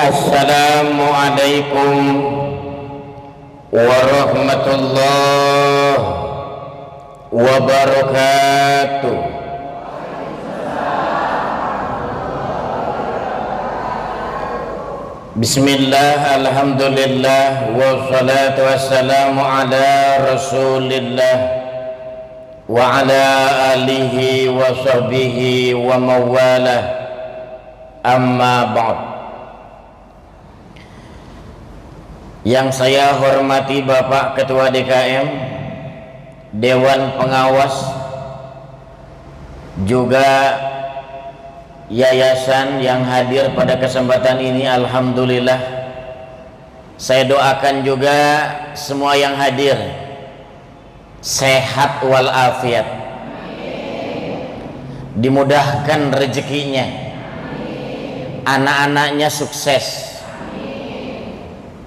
Assalamualaikum warahmatullahi wabarakatuh. Bismillah, alhamdulillah, wassalatu wassalamu ala rasulillah wa ala alihi wa sahbihi wa mawalah, amma ba'd. Yang saya hormati Bapak Ketua DKM, Dewan Pengawas, juga yayasan yang hadir pada kesempatan ini, alhamdulillah. Saya doakan juga semua yang hadir sehat walafiat, dimudahkan rezekinya, anak-anaknya sukses,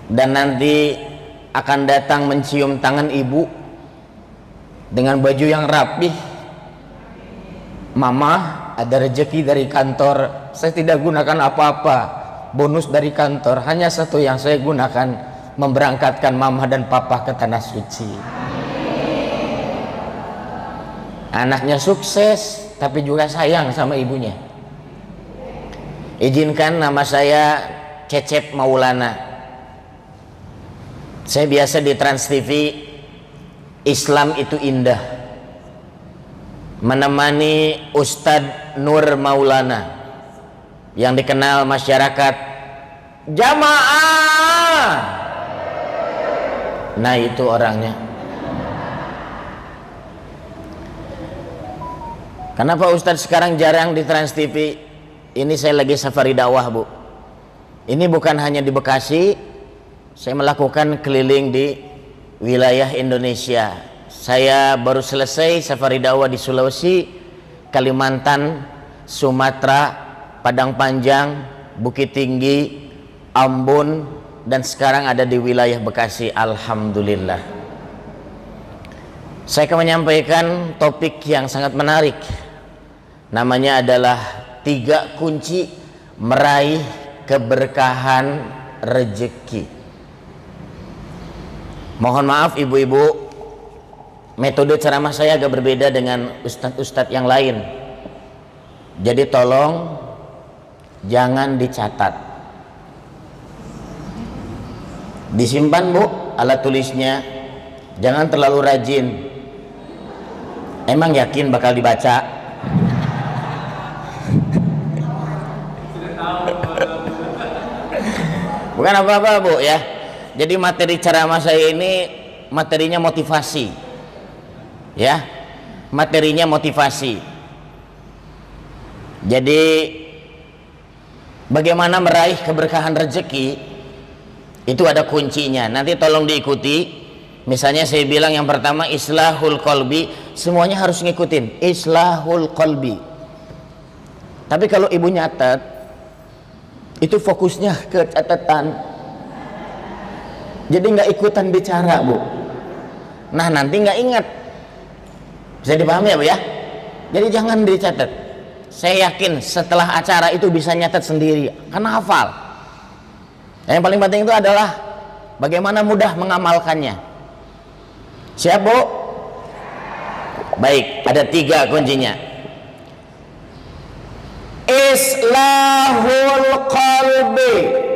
dan nanti akan datang mencium tangan ibu dengan baju yang rapih. Mama, ada rezeki dari kantor, saya tidak gunakan apa-apa, bonus dari kantor, hanya satu yang saya gunakan, memberangkatkan mama dan papa ke tanah suci. Anaknya sukses tapi juga sayang sama ibunya. Izinkan nama saya Cecep Maulana. Saya biasa di Trans TV, Islam itu indah, menemani Ustadz Nur Maulana yang dikenal masyarakat jamaah. Nah, itu orangnya. Kenapa Ustadz sekarang jarang di Trans TV? Ini saya lagi safari dakwah, Bu. Ini bukan hanya di Bekasi, saya melakukan keliling di wilayah Indonesia. Saya baru selesai safari dakwah di Sulawesi, Kalimantan, Sumatera, Padang Panjang, Bukit Tinggi, Ambon, dan sekarang ada di wilayah Bekasi. Alhamdulillah. Saya akan menyampaikan topik yang sangat menarik. Namanya adalah 3 kunci meraih keberkahan rezeki. Mohon maaf ibu-ibu, metode ceramah saya agak berbeda dengan ustadz-ustadz yang lain. Jadi tolong jangan dicatat, disimpan, Bu, alat tulisnya. Jangan terlalu rajin. Emang yakin bakal dibaca? Bukan apa-apa, Bu, ya. Jadi materi ceramah saya ini materinya motivasi, ya, materinya motivasi. Jadi bagaimana meraih keberkahan rezeki itu ada kuncinya. Nanti tolong diikuti. Misalnya saya bilang yang pertama islahul qalbi, semuanya harus ngikutin islahul qalbi. Tapi kalau ibu nyatet, itu fokusnya ke catatan, jadi nggak ikutan bicara, Bu. Nah, nanti nggak ingat. Bisa dipahami ya, Bu, ya? Jadi jangan dicatat. Saya yakin setelah acara itu bisa nyatet sendiri, karena hafal. Yang paling penting itu adalah bagaimana mudah mengamalkannya. Siap, Bu? Baik, ada 3 kuncinya. Islahul qalbi,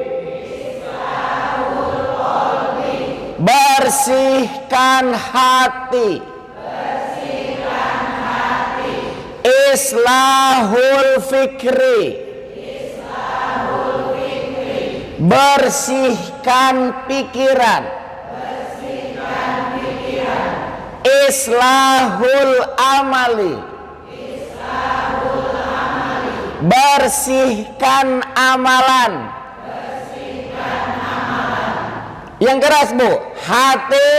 bersihkan hati. Islahul fikri, bersihkan pikiran. Islahul amali, bersihkan amalan. Yang keras, Bu, hati,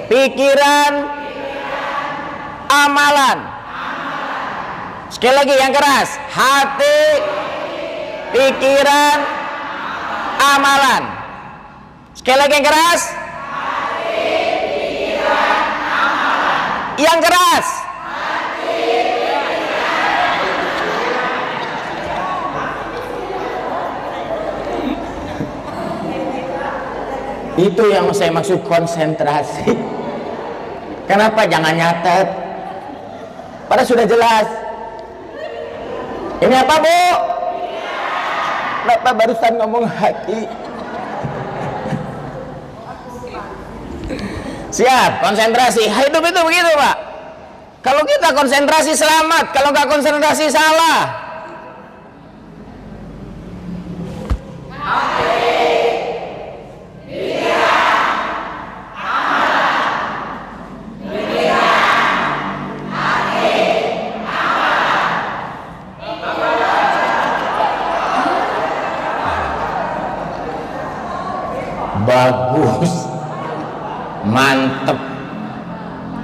pikiran, amalan. Sekali lagi yang keras, hati, pikiran, amalan. Sekali lagi yang keras, hati, pikiran, amalan. Yang keras, hati, pikiran. Itu yang saya maksud konsentrasi. Kenapa jangan nyatet? Padahal sudah jelas. Ini apa, Bu? Bapak barusan ngomong hati. Siap, konsentrasi. Hidup itu begitu, Pak. Kalau kita konsentrasi selamat, kalau nggak konsentrasi salah. Bagus, mantep.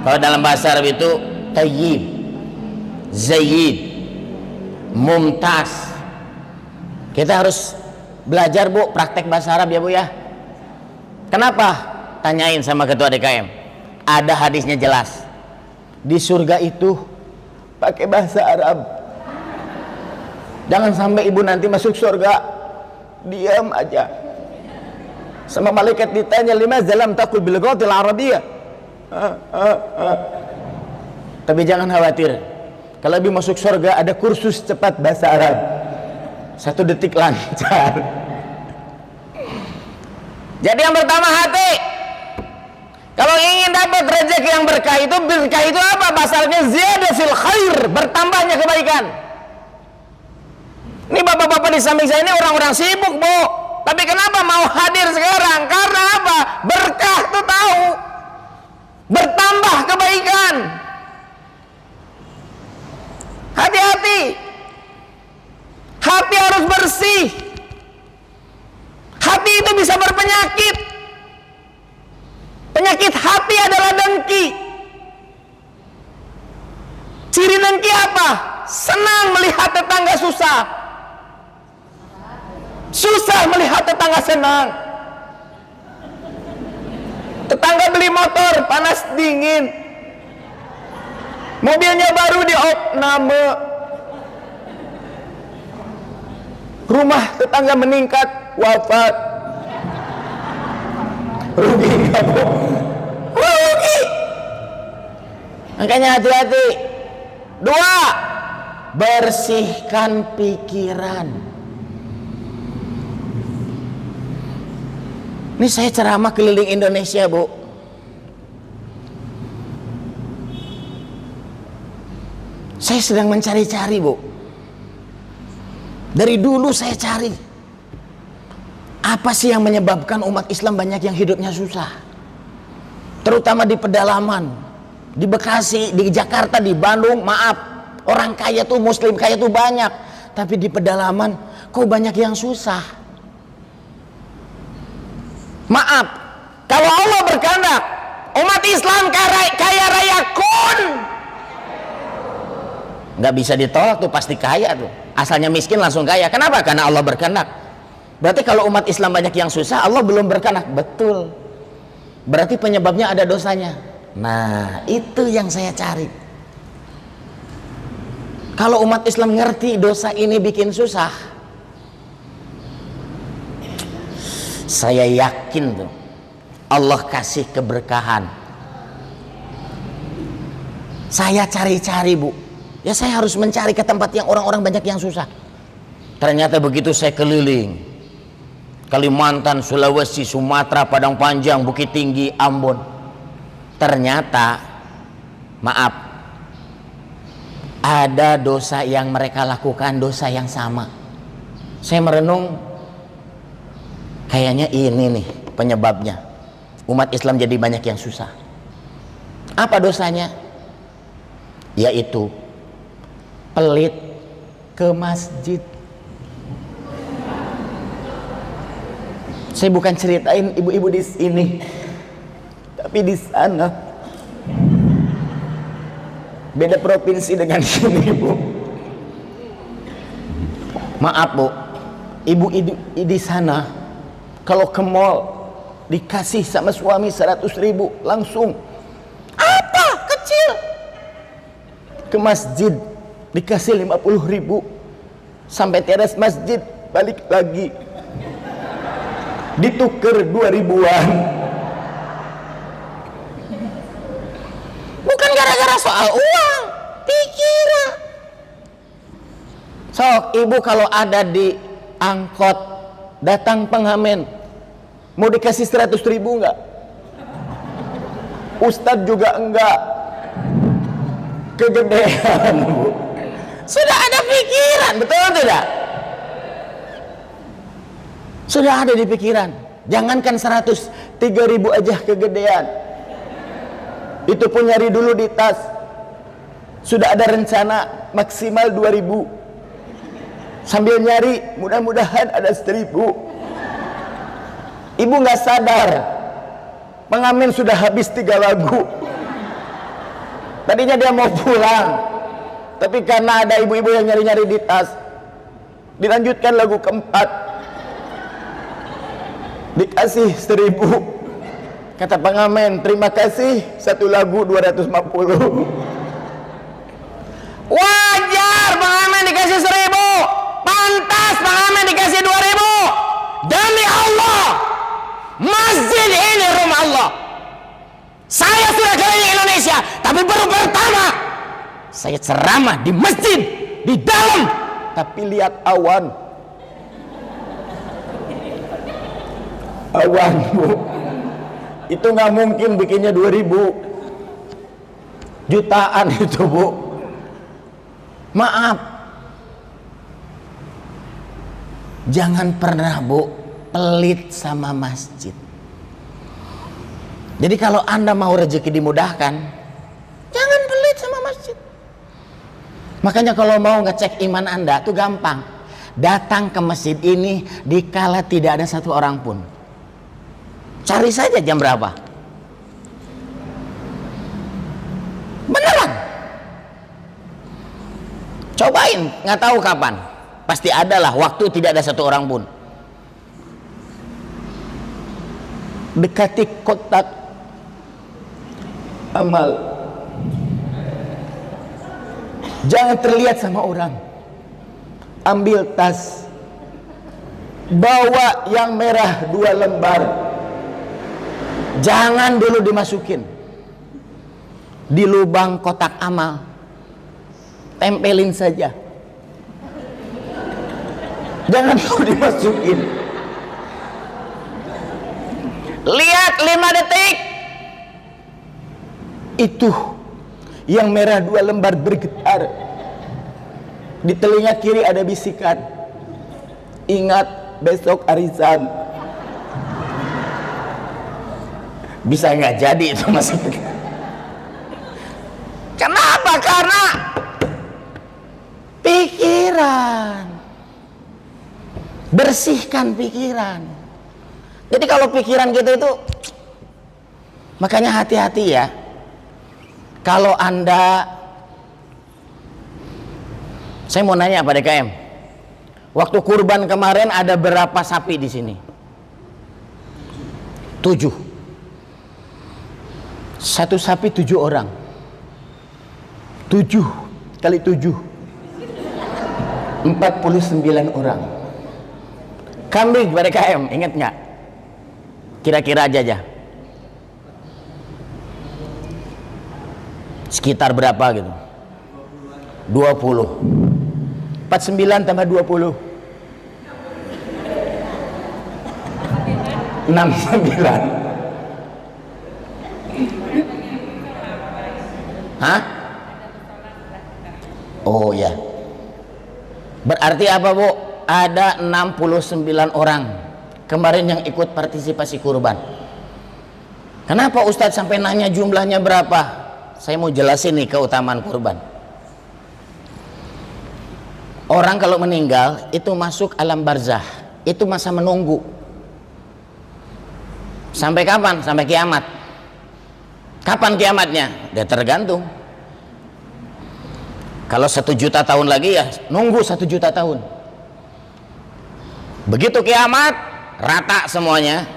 Kalau dalam bahasa Arab itu tayyib, zayyid, mumtaz. Kita harus belajar, Bu, praktek bahasa Arab ya, Bu ya. Kenapa? Tanyain sama ketua DKM. Ada hadisnya jelas. Di surga itu pakai bahasa Arab. Jangan sampai ibu nanti masuk surga diam aja. Sama malaikat ditanya, lima zalam taqul bil ghatil arabiyah. Tapi jangan khawatir. Kalau ibu masuk surga ada kursus cepat bahasa Arab. 1 detik lancar. Jadi yang pertama hati. Kalau ingin dapat rezeki yang berkah itu apa? Bahasanya ziyadah fil khair, bertambahnya kebaikan. Ini bapak-bapak di samping saya ini orang-orang sibuk, Bu. Tapi kenapa mau hadir sekarang? Karena apa? Berkah tuh tahu. Bertambah kebaikan. Hati-hati. Hati harus bersih. Hati itu bisa berpenyakit. Penyakit hati adalah dengki. Ciri dengki apa? Senang melihat tetangga susah. Susah melihat tetangga senang. Tetangga beli motor panas dingin, mobilnya baru diopname, rumah tetangga meningkat, wafat. Rugi kamu, rugi. Makanya hati-hati. 2, bersihkan pikiran. Ini saya ceramah keliling Indonesia, Bu. Saya sedang mencari-cari, Bu. Dari dulu saya cari. Apa sih yang menyebabkan umat Islam banyak yang hidupnya susah? Terutama di pedalaman. Di Bekasi, di Jakarta, di Bandung, maaf. Orang kaya tuh, muslim kaya tuh banyak. Tapi di pedalaman, kok banyak yang susah? Maaf, kalau Allah berkehendak umat Islam kaya raya kun, nggak bisa ditolak tuh, pasti kaya tuh. Asalnya miskin langsung kaya. Kenapa? Karena Allah berkehendak. Berarti kalau umat Islam banyak yang susah, Allah belum berkehendak. Betul. Berarti penyebabnya ada dosanya. Nah, itu yang saya cari. Kalau umat Islam ngerti dosa ini bikin susah, saya yakin tuh Allah kasih keberkahan. Saya cari-cari, Bu. Ya saya harus mencari ke tempat yang orang-orang banyak yang susah. Ternyata begitu saya keliling Kalimantan, Sulawesi, Sumatera, Padang Panjang, Bukit Tinggi, Ambon. Ternyata, maaf, ada dosa yang mereka lakukan, dosa yang sama. Saya merenung, kayaknya ini nih penyebabnya umat Islam jadi banyak yang susah. Apa dosanya? Yaitu pelit ke masjid. Saya bukan ceritain ibu-ibu di sini, tapi di sana beda provinsi dengan sini, Bu. Maaf, Bu, ibu di sana kalau ke mall dikasih sama suami 100.000 langsung, apa kecil. Ke masjid dikasih 50.000, sampai teras masjid balik lagi. Dituker 2000-an. Bukan gara-gara soal uang, pikiran. Sok, ibu kalau ada di angkot datang pengamen, mau dikasih 100.000 enggak? Ustadz juga enggak. Kegedean, Bu. Sudah ada pikiran, betul tidak? Sudah ada di pikiran. Jangankan 103.000 aja kegedean. Itu pun nyari dulu di tas. Sudah ada rencana maksimal 2.000. Sambil nyari, mudah-mudahan ada 1.000. Ibu nggak sadar, pengamen sudah habis 3 lagu. Tadinya dia mau pulang, tapi karena ada ibu-ibu yang nyari-nyari di tas, dilanjutkan lagu keempat, dikasih 1.000. Kata pengamen, terima kasih, 1 lagu 250. Wajar pengamen dikasih 1.000, pantas pengamen dikasih 2.000. Demi Allah, masjid ini rumah Allah. Saya sudah keliling Indonesia, tapi baru pertama saya ceramah di masjid, di dalam. Tapi lihat awan. Awan, Bu. Itu nggak mungkin bikinnya 2.000. Jutaan itu, Bu. Maaf, jangan pernah, Bu, pelit sama masjid. Jadi kalau Anda mau rezeki dimudahkan, jangan pelit sama masjid. Makanya kalau mau ngecek iman Anda tuh gampang. Datang ke masjid ini dikala tidak ada 1 orang pun. Cari saja jam berapa. Beneran. Cobain, nggak tahu kapan. Pasti ada lah waktu tidak ada 1 orang pun. Dekati kotak amal. Jangan terlihat sama orang. Ambil tas, bawa yang merah 2 lembar. Jangan dulu dimasukin di lubang kotak amal, tempelin saja. Jangan dulu dimasukin. Lihat 5 detik. Itu yang merah 2 lembar bergetar. Di telinga kiri ada bisikan, ingat besok arisan. Bisa nggak jadi itu masih. Kenapa? Karena pikiran. Bersihkan pikiran. Jadi kalau pikiran kita itu, makanya hati-hati ya. Kalau Anda, saya mau nanya Pak DKM, waktu kurban kemarin ada berapa sapi di sini? 7. 1 sapi 7 orang. 7 kali 7, 49 orang. Kambing Pak DKM, ingat nggak? Kira-kira aja. Sekitar berapa gitu? 20. 49 tambah 20, 69. Hah? Oh ya. Berarti apa, Bu? Ada 69 orang kemarin yang ikut partisipasi kurban. Kenapa Ustadz sampai nanya jumlahnya berapa? Saya mau jelasin nih keutamaan kurban. Orang kalau meninggal itu masuk alam barzah, itu masa menunggu. Sampai kapan? Sampai kiamat. Kapan kiamatnya? Ya tergantung. Kalau 1 juta tahun lagi ya nunggu 1 juta tahun. Begitu kiamat, rata semuanya,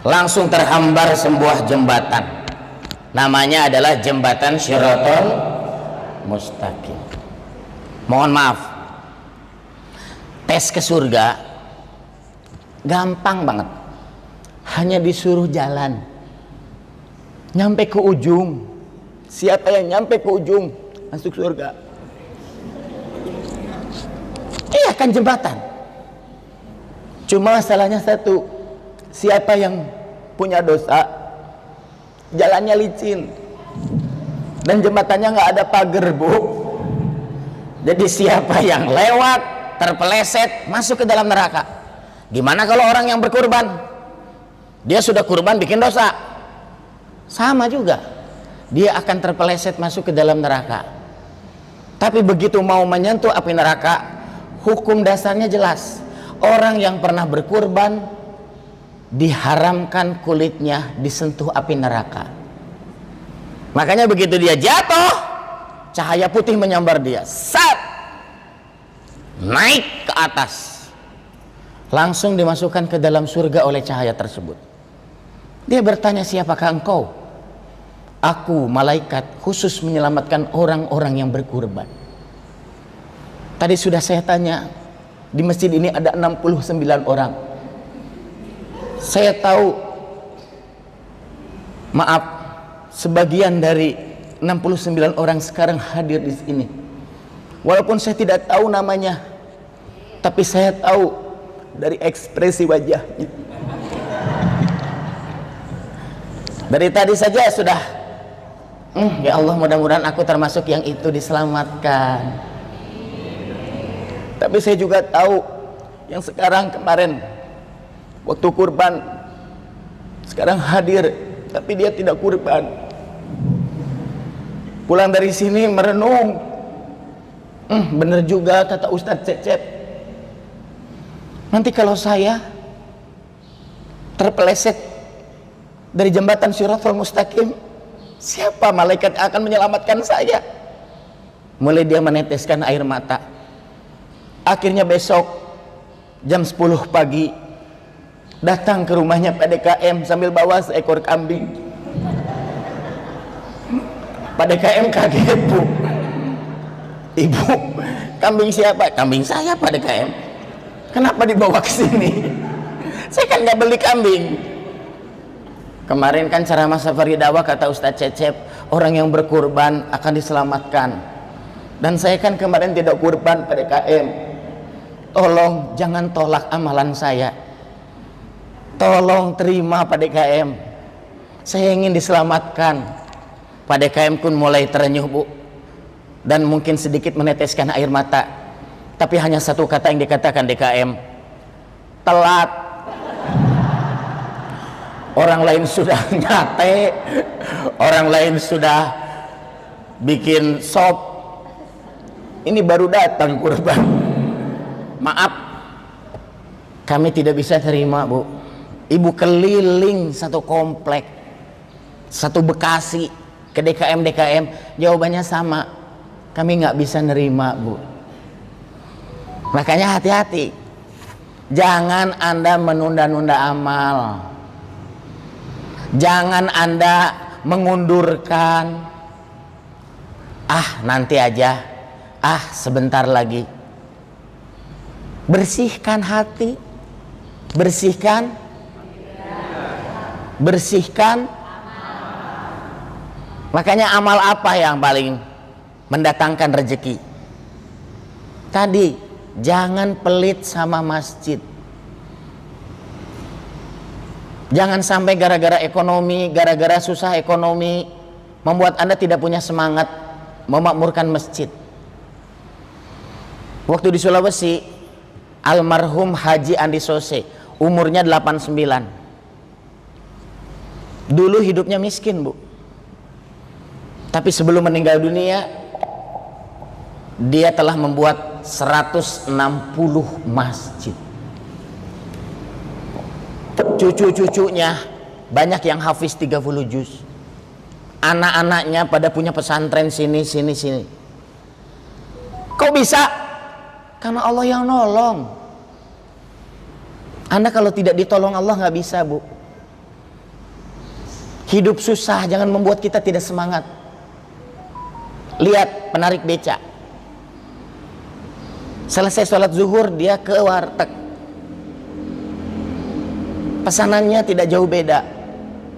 langsung terhambar sebuah jembatan. Namanya adalah jembatan Shiratal Mustaqim. Mohon maaf, tes ke surga gampang banget. Hanya disuruh jalan, nyampe ke ujung. Siapa yang nyampe ke ujung masuk surga. Iya kan jembatan. Cuma masalahnya satu, siapa yang punya dosa, jalannya licin dan jembatannya nggak ada pagar, Bu. Jadi siapa yang lewat terpeleset masuk ke dalam neraka. Gimana kalau orang yang berkurban? Dia sudah kurban bikin dosa, sama juga, dia akan terpeleset masuk ke dalam neraka. Tapi begitu mau menyentuh api neraka, hukum dasarnya jelas. Orang yang pernah berkurban diharamkan kulitnya disentuh api neraka. Makanya begitu dia jatuh, cahaya putih menyambar dia, sat, naik ke atas, langsung dimasukkan ke dalam surga oleh cahaya tersebut. Dia bertanya, siapakah engkau? Aku malaikat khusus menyelamatkan orang-orang yang berkurban. Tadi sudah saya tanya, di masjid ini ada 69 orang. Saya tahu, maaf, sebagian dari 69 orang sekarang hadir di sini. Walaupun saya tidak tahu namanya, tapi saya tahu dari ekspresi wajahnya. Dari tadi saja sudah, ya Allah, mudah-mudahan aku termasuk yang itu diselamatkan. Tapi saya juga tahu yang sekarang kemarin waktu kurban, sekarang hadir tapi dia tidak kurban. Pulang dari sini merenung, bener juga kata Ustadz Cecep, nanti kalau saya terpeleset dari jembatan Shirathul Mustaqim, siapa malaikat yang akan menyelamatkan saya? Mulai dia meneteskan air mata. Akhirnya besok jam 10 pagi datang ke rumahnya Pak DKM sambil bawa seekor kambing. Pak DKM kaget, Bu. Ibu, kambing siapa? Kambing saya, Pak DKM. Kenapa dibawa ke sini? Saya kan nggak beli kambing. Kemarin kan ceramah Safari Dakwah kata Ustadz Cecep, orang yang berkurban akan diselamatkan. Dan saya kan kemarin tidak kurban, Pak DKM. Tolong jangan tolak amalan saya. Tolong terima, Pak DKM. Saya ingin diselamatkan. Pak DKM pun mulai terenyuh, Bu, dan mungkin sedikit meneteskan air mata. Tapi hanya satu kata yang dikatakan DKM, telat. Orang lain sudah nyate, orang lain sudah bikin sop, ini baru datang kurban. Maaf, kami tidak bisa terima, Bu. Ibu keliling satu komplek, satu Bekasi, ke DKM, jawabannya sama, kami nggak bisa nerima, Bu. Makanya hati-hati, jangan Anda menunda-nunda amal, jangan Anda mengundurkan, nanti aja, sebentar lagi. Bersihkan hati, bersihkan makanya amal apa yang paling mendatangkan rezeki? Tadi, jangan pelit sama masjid. Jangan sampai gara-gara ekonomi, gara-gara susah ekonomi membuat Anda tidak punya semangat memakmurkan masjid. Waktu di Sulawesi, almarhum Haji Andi Sose, umurnya 89. Dulu hidupnya miskin, Bu. Tapi sebelum meninggal dunia, dia telah membuat 160 masjid. Cucu-cucunya banyak yang hafiz 30 juz. Anak-anaknya pada punya pesantren sini. Kok bisa? Karena Allah yang nolong. Anda kalau tidak ditolong Allah nggak bisa, Bu. Hidup susah jangan membuat kita tidak semangat. Lihat penarik beca, selesai sholat zuhur dia ke warteg, Pesanannya tidak jauh beda.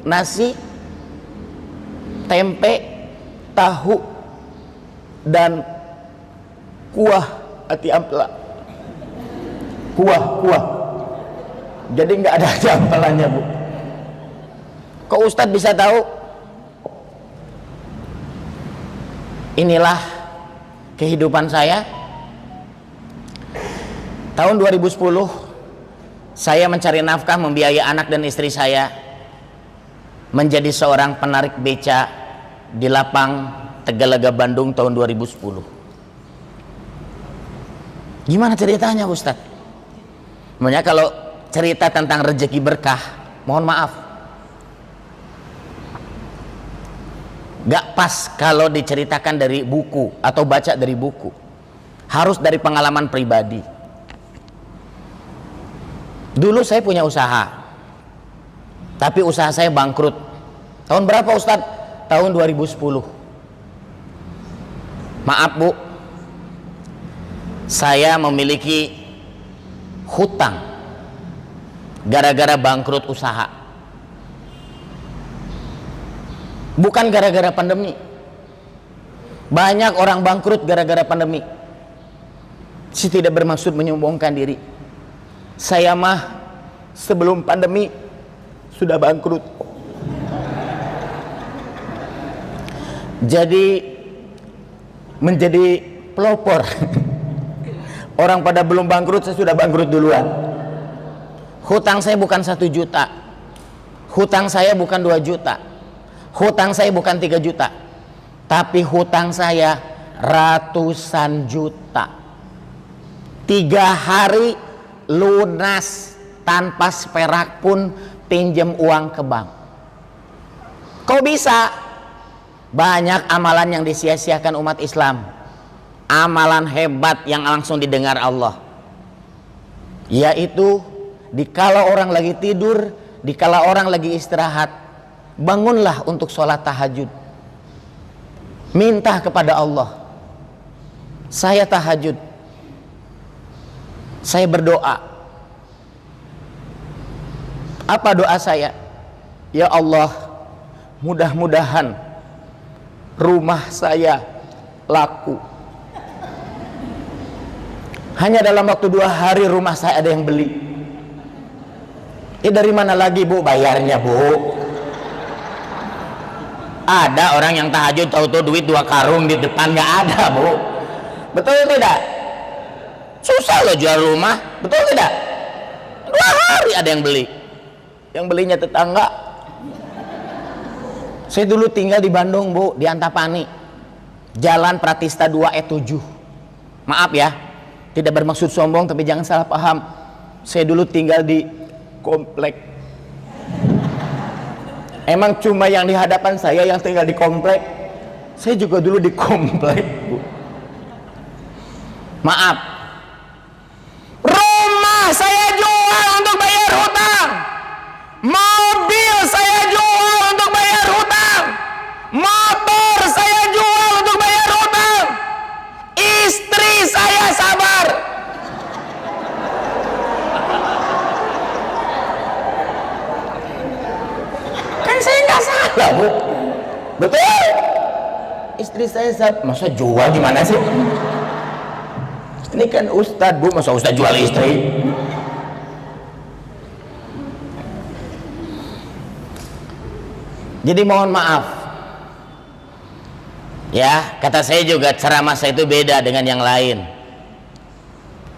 Nasi, tempe, tahu, dan kuah ati ampela. Kuah. Jadi nggak ada ati ampelannya, Bu. Kok Ustadz bisa tahu? Inilah kehidupan saya. Tahun 2010 saya mencari nafkah membiayai anak dan istri saya menjadi seorang penarik beca di lapang Tegalega Bandung tahun 2010. Gimana ceritanya Ustadz? Makanya kalau cerita tentang rezeki berkah, mohon maaf, gak pas kalau diceritakan dari buku atau baca dari buku. Harus dari pengalaman pribadi. Dulu saya punya usaha, tapi usaha saya bangkrut. Tahun berapa Ustadz? Tahun 2010. Maaf Bu, saya memiliki hutang gara-gara bangkrut usaha. Bukan gara-gara pandemi. Banyak orang bangkrut gara-gara pandemi. Saya tidak bermaksud menyombongkan diri. Saya mah sebelum pandemi sudah bangkrut. Jadi menjadi pelopor. Orang pada belum bangkrut, saya sudah bangkrut duluan. Hutang saya bukan 1 juta. Hutang saya bukan 2 juta. Hutang saya bukan 3 juta. Tapi hutang saya ratusan juta. 3 hari lunas tanpa seperak pun pinjam uang ke bank. Kok bisa? Banyak amalan yang disia-siakan umat Islam. Amalan hebat yang langsung didengar Allah. Yaitu dikala orang lagi tidur, dikala orang lagi istirahat, bangunlah untuk sholat tahajud. Minta kepada Allah. Saya tahajud. Saya berdoa. Apa doa saya? Ya Allah, mudah-mudahan rumah saya laku. Hanya dalam waktu 2 hari rumah saya ada yang beli. Dari mana lagi Bu bayarnya Bu? Ada orang yang tahajud tahu-tahu duit 2 karung di depan, nggak ada Bu. Betul tidak? Susah loh jual rumah, betul tidak? 2 hari ada yang beli. Yang belinya tetangga. Saya dulu tinggal di Bandung Bu, di Antapani, Jalan Pratista 2 E7. Maaf ya, tidak bermaksud sombong, tapi jangan salah paham. Saya dulu tinggal di komplek. Emang cuma yang di hadapan saya yang tinggal di komplek? Saya juga dulu di komplek Bu. Maaf, rumah saya jual untuk bayar hutang, mobil saya jual untuk bayar hutang, motor saya jual untuk bayar hutang, istri saya sabar. Kan saya nggak salah Bu, betul? Istri saya sabar. Masa jual gimana sih? Ini kan Ustadz Bu, masa Ustadz jual istri? Jadi mohon maaf ya, kata saya juga ceramah saya itu beda dengan yang lain,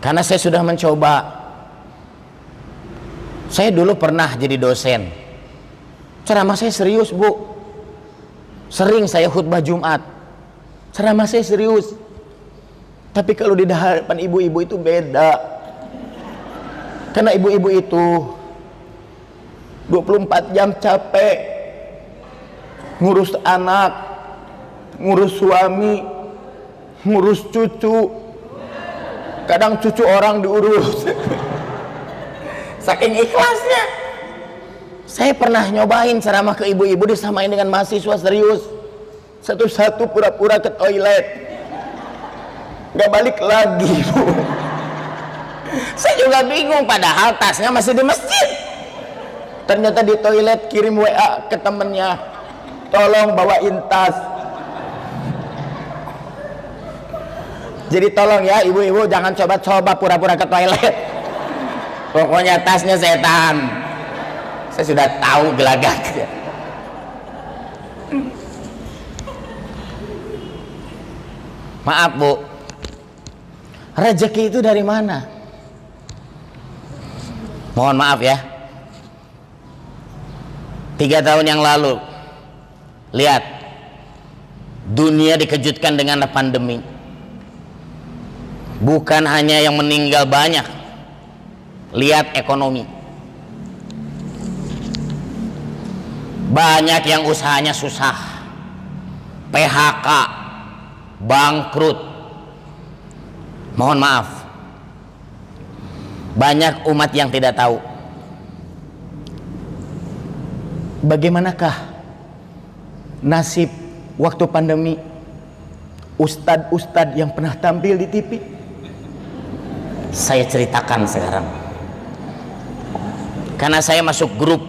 karena saya sudah mencoba. Saya dulu pernah jadi dosen, ceramah saya serius Bu. Sering saya khutbah Jumat, ceramah saya serius. Tapi kalau di hadapan ibu-ibu itu beda. Karena ibu-ibu itu 24 jam capek ngurus anak, ngurus suami, ngurus cucu. Kadang cucu orang diurus. Saking ikhlasnya. Saya pernah nyobain ceramah ke ibu-ibu disamain dengan mahasiswa serius. Satu-satu pura-pura ke toilet. Gak balik lagi Bu. Saya juga bingung, padahal tasnya masih di masjid. Ternyata di toilet kirim WA ke temennya, tolong bawain tas. Jadi tolong ya ibu-ibu jangan coba-coba pura-pura ke toilet. Pokoknya tasnya setan. Saya sudah tahu gelagatnya. Maaf Bu, rezeki itu dari mana? Mohon maaf ya, 3 tahun yang lalu lihat dunia dikejutkan dengan pandemi. Bukan hanya yang meninggal banyak, lihat ekonomi, banyak yang usahanya susah, PHK, bangkrut. Mohon maaf, banyak umat yang tidak tahu bagaimanakah nasib waktu pandemi ustadz-ustadz yang pernah tampil di TV. Saya ceritakan sekarang karena saya masuk grup.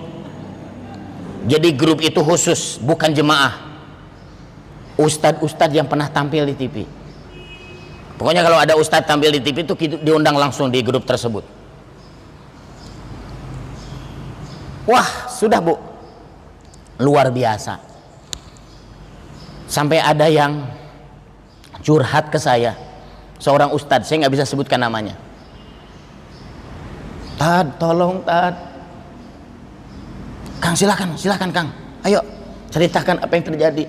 Jadi grup itu khusus, bukan jemaah, ustadz-ustadz yang pernah tampil di TV. Pokoknya kalau ada ustadz tampil di TV itu diundang langsung di grup tersebut. Wah sudah Bu, luar biasa. Sampai ada yang curhat ke saya, seorang ustadz, saya nggak bisa sebutkan namanya. Tad, tolong Tad. Kang silakan Kang, ayo ceritakan apa yang terjadi.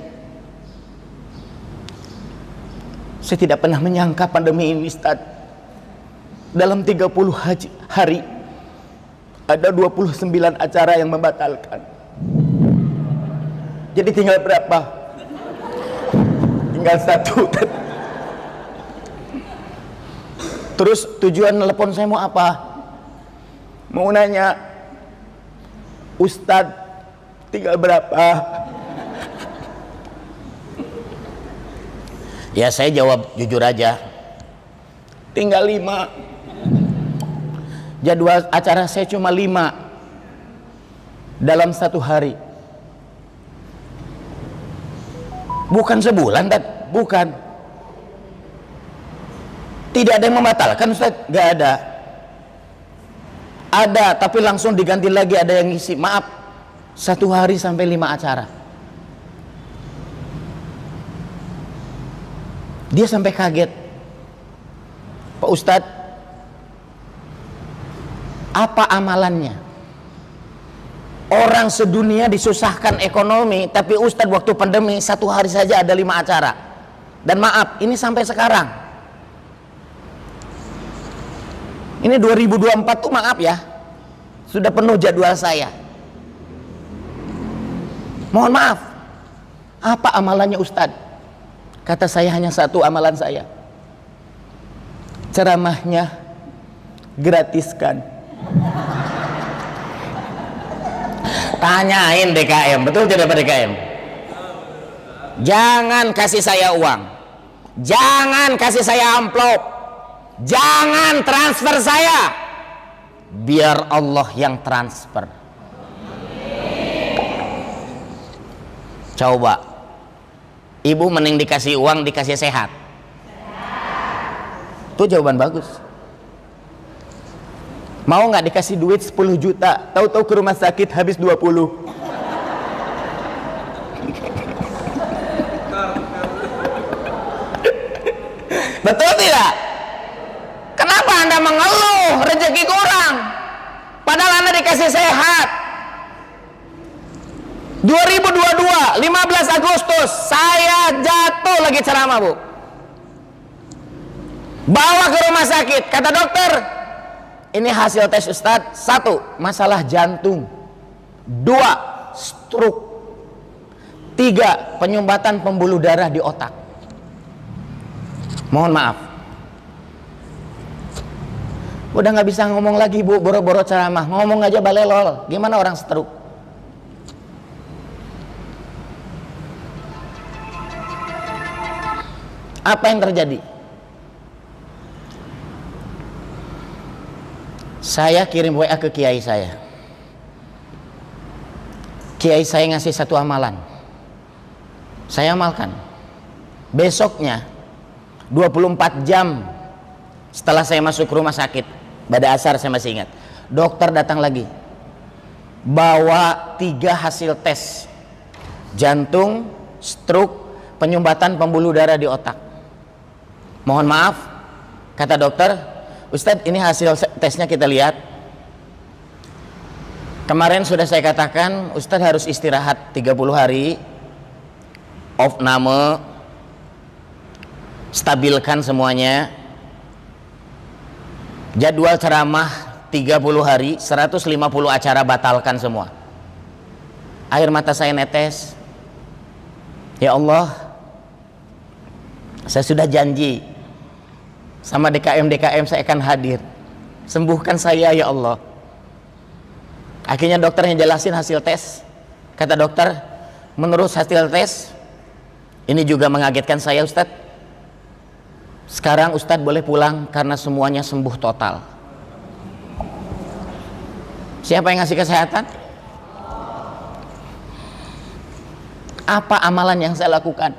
Saya tidak pernah menyangka pandemi ini Ustaz, dalam 30 hari ada 29 acara yang membatalkan. Jadi tinggal berapa? Tinggal 1. Terus tujuan telepon saya mau apa? Mau nanya, Ustadz tinggal berapa? Ya saya jawab jujur aja, Tinggal 5. Jadwal acara saya cuma 5 dalam 1 hari. bukan sebulan Tad, bukan. Tidak ada yang membatalkan Ustaz? Gak ada. Ada, tapi langsung diganti lagi, ada yang ngisi. Maaf, 1 hari sampai 5 acara. Dia sampai kaget. Pak Ustadz, apa amalannya? Orang sedunia disusahkan ekonomi, tapi Ustadz waktu pandemi 1 hari saja ada 5 acara. Dan maaf, ini sampai sekarang. Ini 2024 tuh maaf ya, sudah penuh jadwal saya. Mohon maaf, apa amalannya Ustadz? Kata saya hanya 1 amalan saya. Ceramahnya gratiskan. Tanyain DKM, betul tidak Pak DKM? Jangan kasih saya uang, jangan kasih saya amplop, jangan transfer saya, biar Allah yang transfer. Coba, ibu mending dikasih uang, dikasih sehat. Itu jawaban bagus. Mau nggak dikasih duit 10 juta, tahu-tahu ke rumah sakit habis 20. Betul tidak? Kenapa Anda mengeluh rezeki kurang? Padahal Anda dikasih sehat. 2022, 15 Agustus, saya jatuh lagi ceramah Bu. Bawa ke rumah sakit, kata dokter, ini hasil tes Ustadz. 1, Masalah jantung. 2, stroke. 3, penyumbatan pembuluh darah di otak. Mohon maaf, udah nggak bisa ngomong lagi Bu, boro-boro ceramah, ngomong aja balelol. Gimana orang stroke? Apa yang terjadi? Saya kirim WA ke kiai saya. Kiai saya ngasih satu amalan, saya amalkan. Besoknya 24 jam setelah saya masuk rumah sakit, pada asar saya masih ingat, dokter datang lagi bawa 3 hasil tes jantung, stroke, penyumbatan pembuluh darah di otak. Mohon maaf, kata dokter, Ustadz ini hasil tesnya kita lihat. Kemarin sudah saya katakan Ustadz harus istirahat 30 hari, opname, stabilkan semuanya, jadwal ceramah 30 hari, 150 acara batalkan semua. Air mata saya netes. Ya Allah, saya sudah janji sama DKM saya akan hadir, sembuhkan saya ya Allah. Akhirnya dokternya jelasin hasil tes. Kata dokter, menurut hasil tes ini juga mengagetkan saya Ustadz, sekarang Ustadz boleh pulang karena semuanya sembuh total. Siapa yang ngasih kesehatan? Apa amalan yang saya lakukan?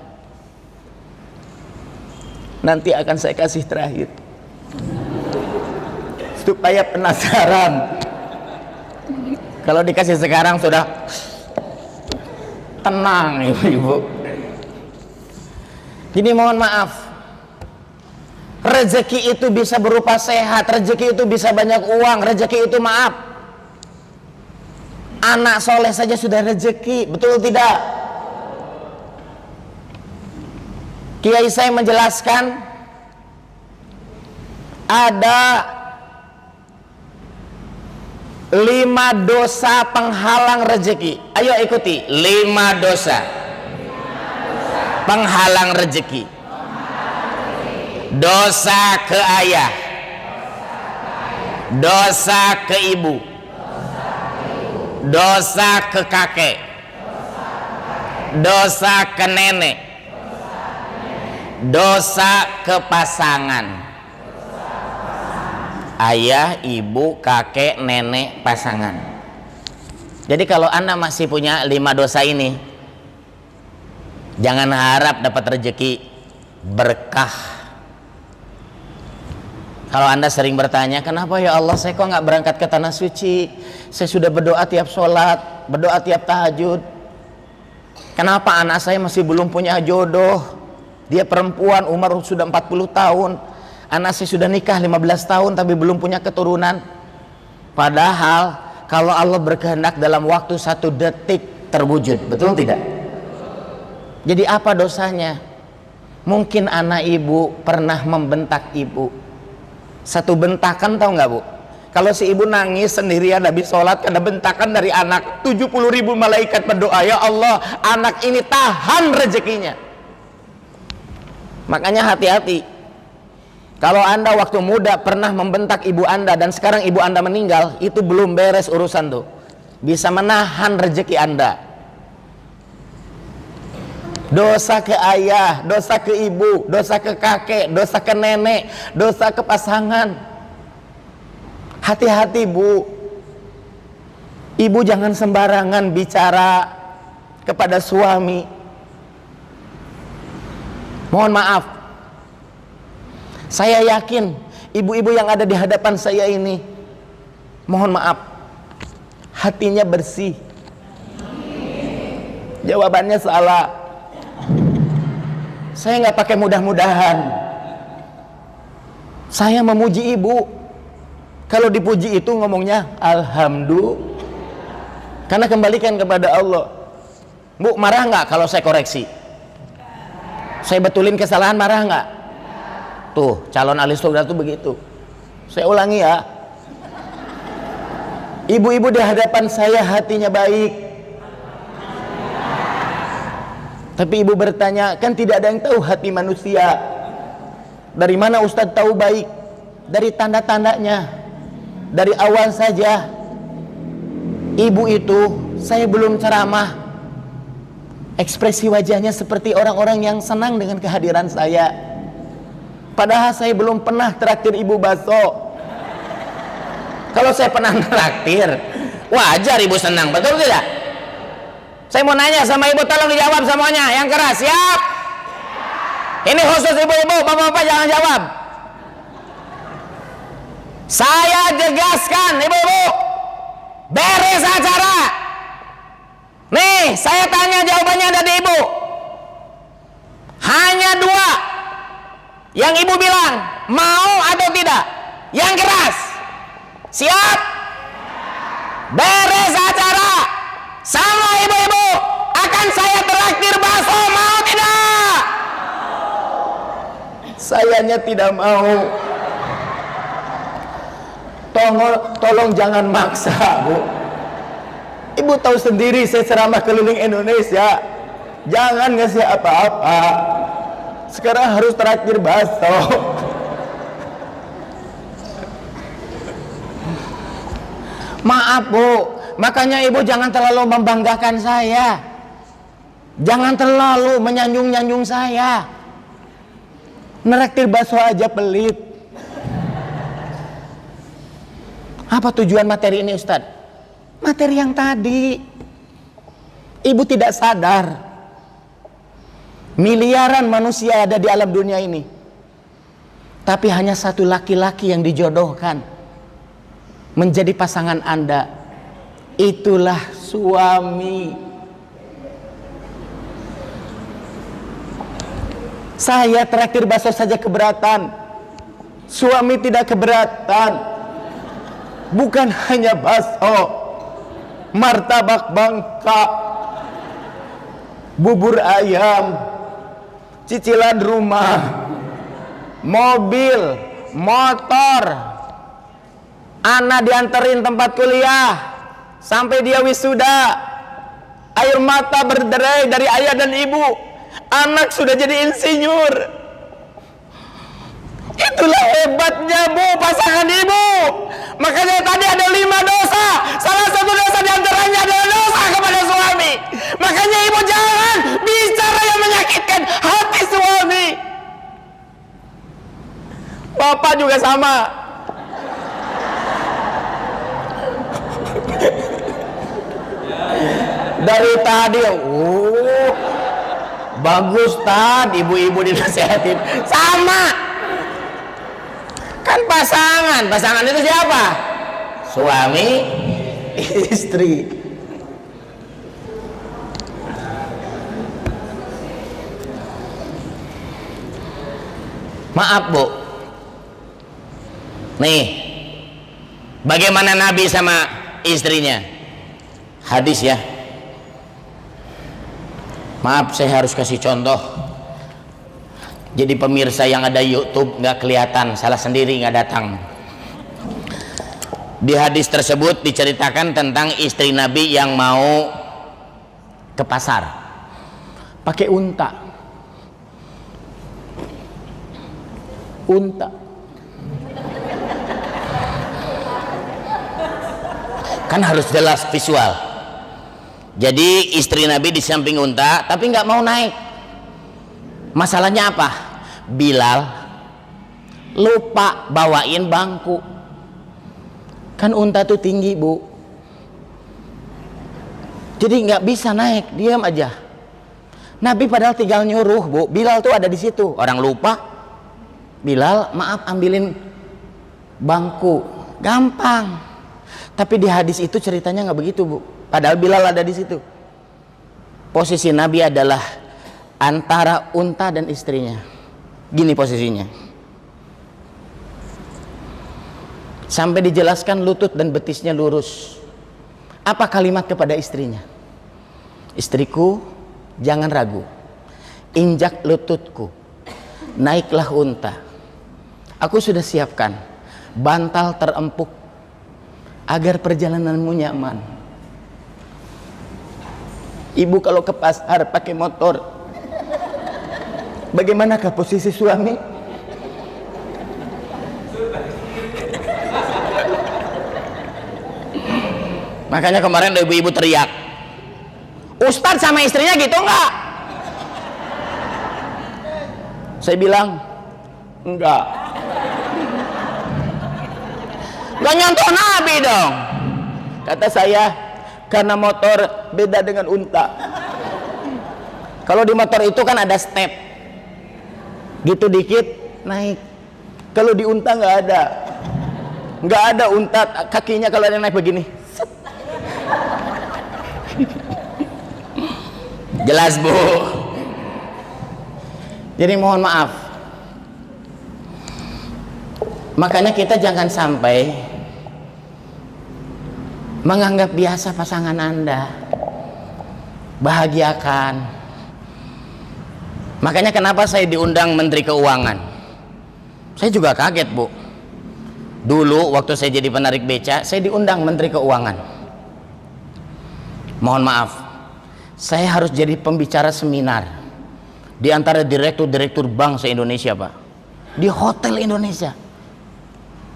Nanti akan saya kasih terakhir supaya penasaran. Kalau dikasih sekarang sudah tenang ibu-ibu. Jadi mohon maaf, rezeki itu bisa berupa sehat, rezeki itu bisa banyak uang, rezeki itu maaf, anak soleh saja sudah rezeki, betul tidak? Kiai saya menjelaskan ada 5 dosa penghalang rezeki. Ayo ikuti, 5 dosa penghalang rezeki. Dosa ke ayah, dosa ke ibu, dosa ke kakek, dosa ke nenek, dosa ke pasangan. Ayah, ibu, kakek, nenek, pasangan. Jadi kalau Anda masih punya 5 dosa ini, jangan harap dapat rezeki berkah. Kalau Anda sering bertanya, kenapa ya Allah saya kok nggak berangkat ke tanah suci? Saya sudah berdoa tiap sholat, berdoa tiap tahajud. Kenapa anak saya masih belum punya jodoh? Dia perempuan, umur sudah 40 tahun. Anak saya sudah nikah 15 tahun tapi belum punya keturunan. Padahal kalau Allah berkehendak dalam waktu 1 detik terwujud, betul tidak? Jadi apa dosanya? Mungkin anak ibu pernah membentak ibu. Satu bentakan, tahu nggak bu? Kalau si ibu nangis sendirian habis sholat karena bentakan dari anak, 70.000 malaikat berdoa, ya Allah anak ini tahan rezekinya. Makanya hati-hati. Kalau Anda waktu muda pernah membentak ibu Anda dan sekarang ibu Anda meninggal, itu belum beres urusan tuh. Bisa menahan rezeki Anda. Dosa ke ayah, dosa ke ibu, dosa ke kakek, dosa ke nenek, dosa ke pasangan. Hati-hati bu. Ibu jangan sembarangan bicara kepada suami. Mohon maaf, saya yakin ibu-ibu yang ada di hadapan saya ini, mohon maaf, hatinya bersih. Jawabannya salah. Saya nggak pakai mudah-mudahan. Saya memuji ibu. Kalau dipuji itu ngomongnya alhamdulillah. Karena kembalikan kepada Allah. Bu, marah nggak kalau saya koreksi? Saya betulin kesalahan, marah nggak? Tuh, calon aristokrat tuh begitu. Saya ulangi ya. Ibu-ibu di hadapan saya hatinya baik. Tapi ibu bertanya, kan tidak ada yang tahu hati manusia. Dari mana Ustadz tahu baik? Dari tanda-tandanya. Dari awal saja. Ibu itu, saya belum ceramah, ekspresi wajahnya seperti orang-orang yang senang dengan kehadiran saya. Padahal saya belum pernah traktir ibu bakso. Kalau saya pernah traktir, wajar ibu senang, betul tidak? Saya mau nanya sama ibu, tolong dijawab semuanya yang keras. Siap? Ini khusus ibu-ibu, bapak-bapak jangan jawab. Saya jegaskan ibu-ibu, beres acara. Nih saya tanya, jawabannya ada di ibu. Hanya dua yang ibu bilang, mau atau tidak. Yang keras. Siap? Beres acara. Sama ibu-ibu akan saya traktir bakso, mau tidak? Sayanya tidak mau. Tolong jangan maksa, Bu. Ibu tahu sendiri saya ceramah keliling Indonesia. Jangan ngasih apa-apa. Sekarang harus traktir bakso. Maaf Bu, makanya ibu jangan terlalu membanggakan saya. Jangan terlalu menyanjung-nyanjung saya. Neraktir bakso aja pelit. Apa tujuan materi ini Ustadz? Materi yang tadi. Ibu tidak sadar, miliaran manusia ada di alam dunia ini, tapi hanya satu laki-laki yang dijodohkan menjadi pasangan Anda. Itulah suami. Saya traktir bakso saja keberatan, suami tidak keberatan. Bukan hanya bakso, martabak bangka, bubur ayam, cicilan rumah, mobil, motor. Anak dianterin tempat kuliah sampai dia wisuda, air mata berderai dari ayah dan ibu. Anak sudah jadi insinyur. Itulah hebatnya Bu, pasangan ibu. Makanya tadi ada 5 dosa. Salah satu dosa diantaranya adalah dosa kepada suami. Makanya ibu jangan bicara yang menyakitkan hati suami. Bapak juga sama. Dari tadi, bagus Tad, ibu-ibu dinasehatin. Sama. Kan pasangan itu siapa? Suami, istri. Maaf Bu. Nih, bagaimana Nabi sama istrinya? Hadis ya. Maaf saya harus kasih contoh. Jadi pemirsa yang ada YouTube nggak kelihatan, salah sendiri nggak datang. Di hadis tersebut diceritakan tentang istri Nabi yang mau ke pasar pakai unta. Kan harus jelas visual. Jadi istri Nabi di samping unta tapi nggak mau naik. Masalahnya apa? Bilal lupa bawain bangku. Kan unta tuh tinggi Bu, jadi nggak bisa naik, diam aja. Nabi padahal tinggal nyuruh Bu, Bilal tuh ada di situ. Orang lupa, Bilal maaf ambilin bangku, gampang. Tapi di hadis itu ceritanya nggak begitu Bu. Padahal Bilal ada di situ. Posisi Nabi adalah antara unta dan istrinya. Gini posisinya. Sampai dijelaskan lutut dan betisnya lurus. Apa kalimat kepada istrinya? Istriku, jangan ragu. Injak lututku. Naiklah unta. Aku sudah siapkan bantal terempuk agar perjalananmu nyaman. Ibu kalau ke pasar pakai motor, bagaimanakah posisi suami? Makanya kemarin ada ibu-ibu teriak, Ustadz sama istrinya gitu enggak? Saya bilang enggak. Gak nyontoh Nabi dong. Kata saya, Karena motor beda dengan unta. Kalau di motor itu kan ada step, gitu dikit naik. Kalau di unta nggak ada unta kakinya kalau ada naik begini. Jelas Bu. Jadi mohon maaf. Makanya kita jangan sampai menganggap biasa pasangan Anda. Bahagiakan. Makanya kenapa saya diundang Menteri Keuangan. Saya juga kaget Bu. Dulu waktu saya jadi penarik beca, saya diundang Menteri Keuangan. Mohon maaf, saya harus jadi pembicara seminar di antara direktur-direktur bank se-Indonesia Pak, di hotel Indonesia.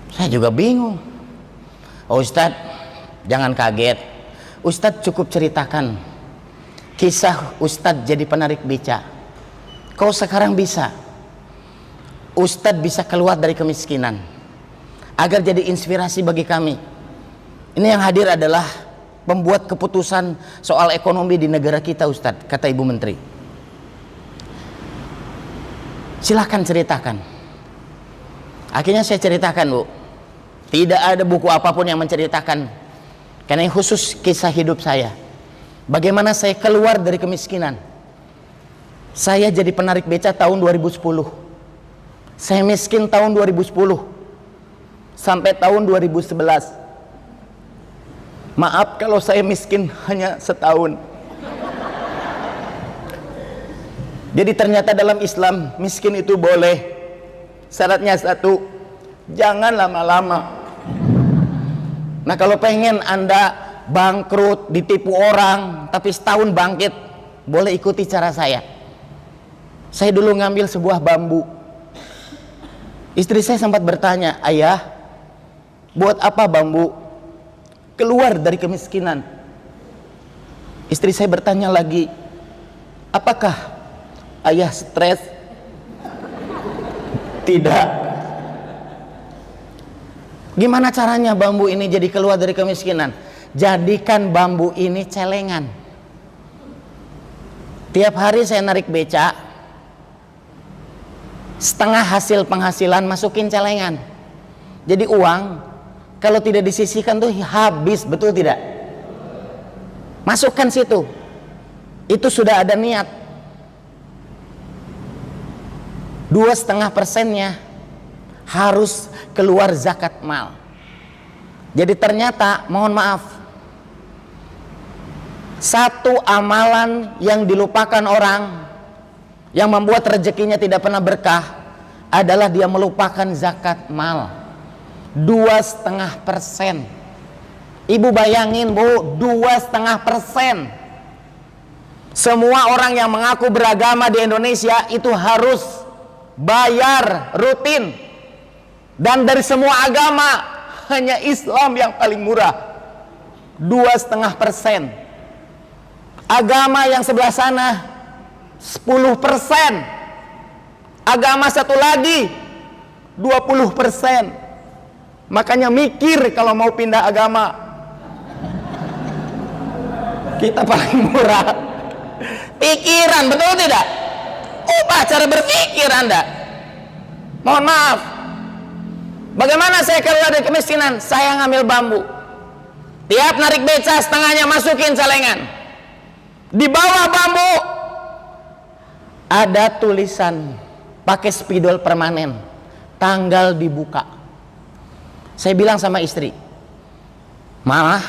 Saya juga bingung. Oh Ustadz, jangan kaget. Ustadz cukup ceritakan kisah Ustadz jadi penarik beca. Kau sekarang bisa, Ustadz bisa keluar dari kemiskinan agar jadi inspirasi bagi kami. Ini yang hadir adalah pembuat keputusan soal ekonomi di negara kita Ustadz, kata Ibu Menteri. Silahkan ceritakan. Akhirnya saya ceritakan Bu. Tidak ada buku apapun yang menceritakan, karena ini khusus kisah hidup saya. Bagaimana saya keluar dari kemiskinan. Saya jadi penarik beca tahun 2010. Saya miskin tahun 2010 sampai tahun 2011. Maaf kalau saya miskin hanya setahun. Jadi ternyata dalam Islam miskin itu boleh. Syaratnya satu, jangan lama-lama. Nah kalau pengen Anda bangkrut, ditipu orang, tapi setahun bangkit, boleh ikuti cara saya. Saya dulu ngambil sebuah bambu. Istri saya sempat bertanya, ayah, buat apa bambu? Keluar dari kemiskinan. Istri saya bertanya lagi, apakah ayah stres? Tidak. Gimana caranya bambu ini jadi keluar dari kemiskinan? Jadikan bambu ini celengan. Tiap hari saya narik beca, setengah hasil penghasilan masukin celengan. Jadi uang kalau tidak disisihkan tuh habis, betul tidak? Masukkan situ. Itu sudah ada niat. 2,5% harus keluar zakat mal. Jadi ternyata, mohon maaf, satu amalan yang dilupakan orang, yang membuat rezekinya tidak pernah berkah, adalah dia melupakan zakat mal. 2,5%. Ibu bayangin Bu, 2,5%. Semua orang yang mengaku beragama di Indonesia itu harus bayar rutin. Dan dari semua agama hanya Islam yang paling murah, 2,5%. Agama yang sebelah sana 10%. Agama satu lagi 20%. Makanya mikir kalau mau pindah agama. Kita paling murah. Pikiran, betul tidak? Ubah cara berpikir Anda. Mohon maaf. Bagaimana saya keluar dari kemiskinan? Saya ngambil bambu. Tiap narik beca setengahnya masukin celengan. Di bawah bambu ada tulisan pakai spidol permanen, tanggal dibuka. Saya bilang sama istri, malah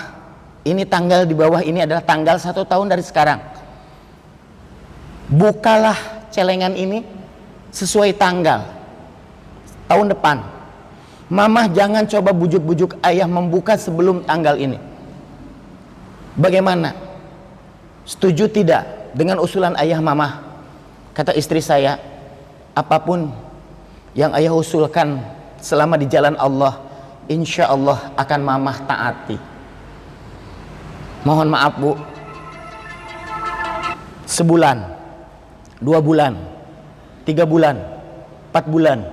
ini tanggal di bawah ini adalah tanggal 1 tahun dari sekarang. Bukalah celengan ini sesuai tanggal tahun depan. Mama jangan coba bujuk-bujuk ayah membuka sebelum tanggal ini. Bagaimana? Setuju tidak dengan usulan ayah mama? Kata istri saya, apapun yang ayah usulkan selama di jalan Allah, insya Allah akan mamah taati. Mohon maaf Bu, sebulan, 2 bulan, 3 bulan, 4 bulan,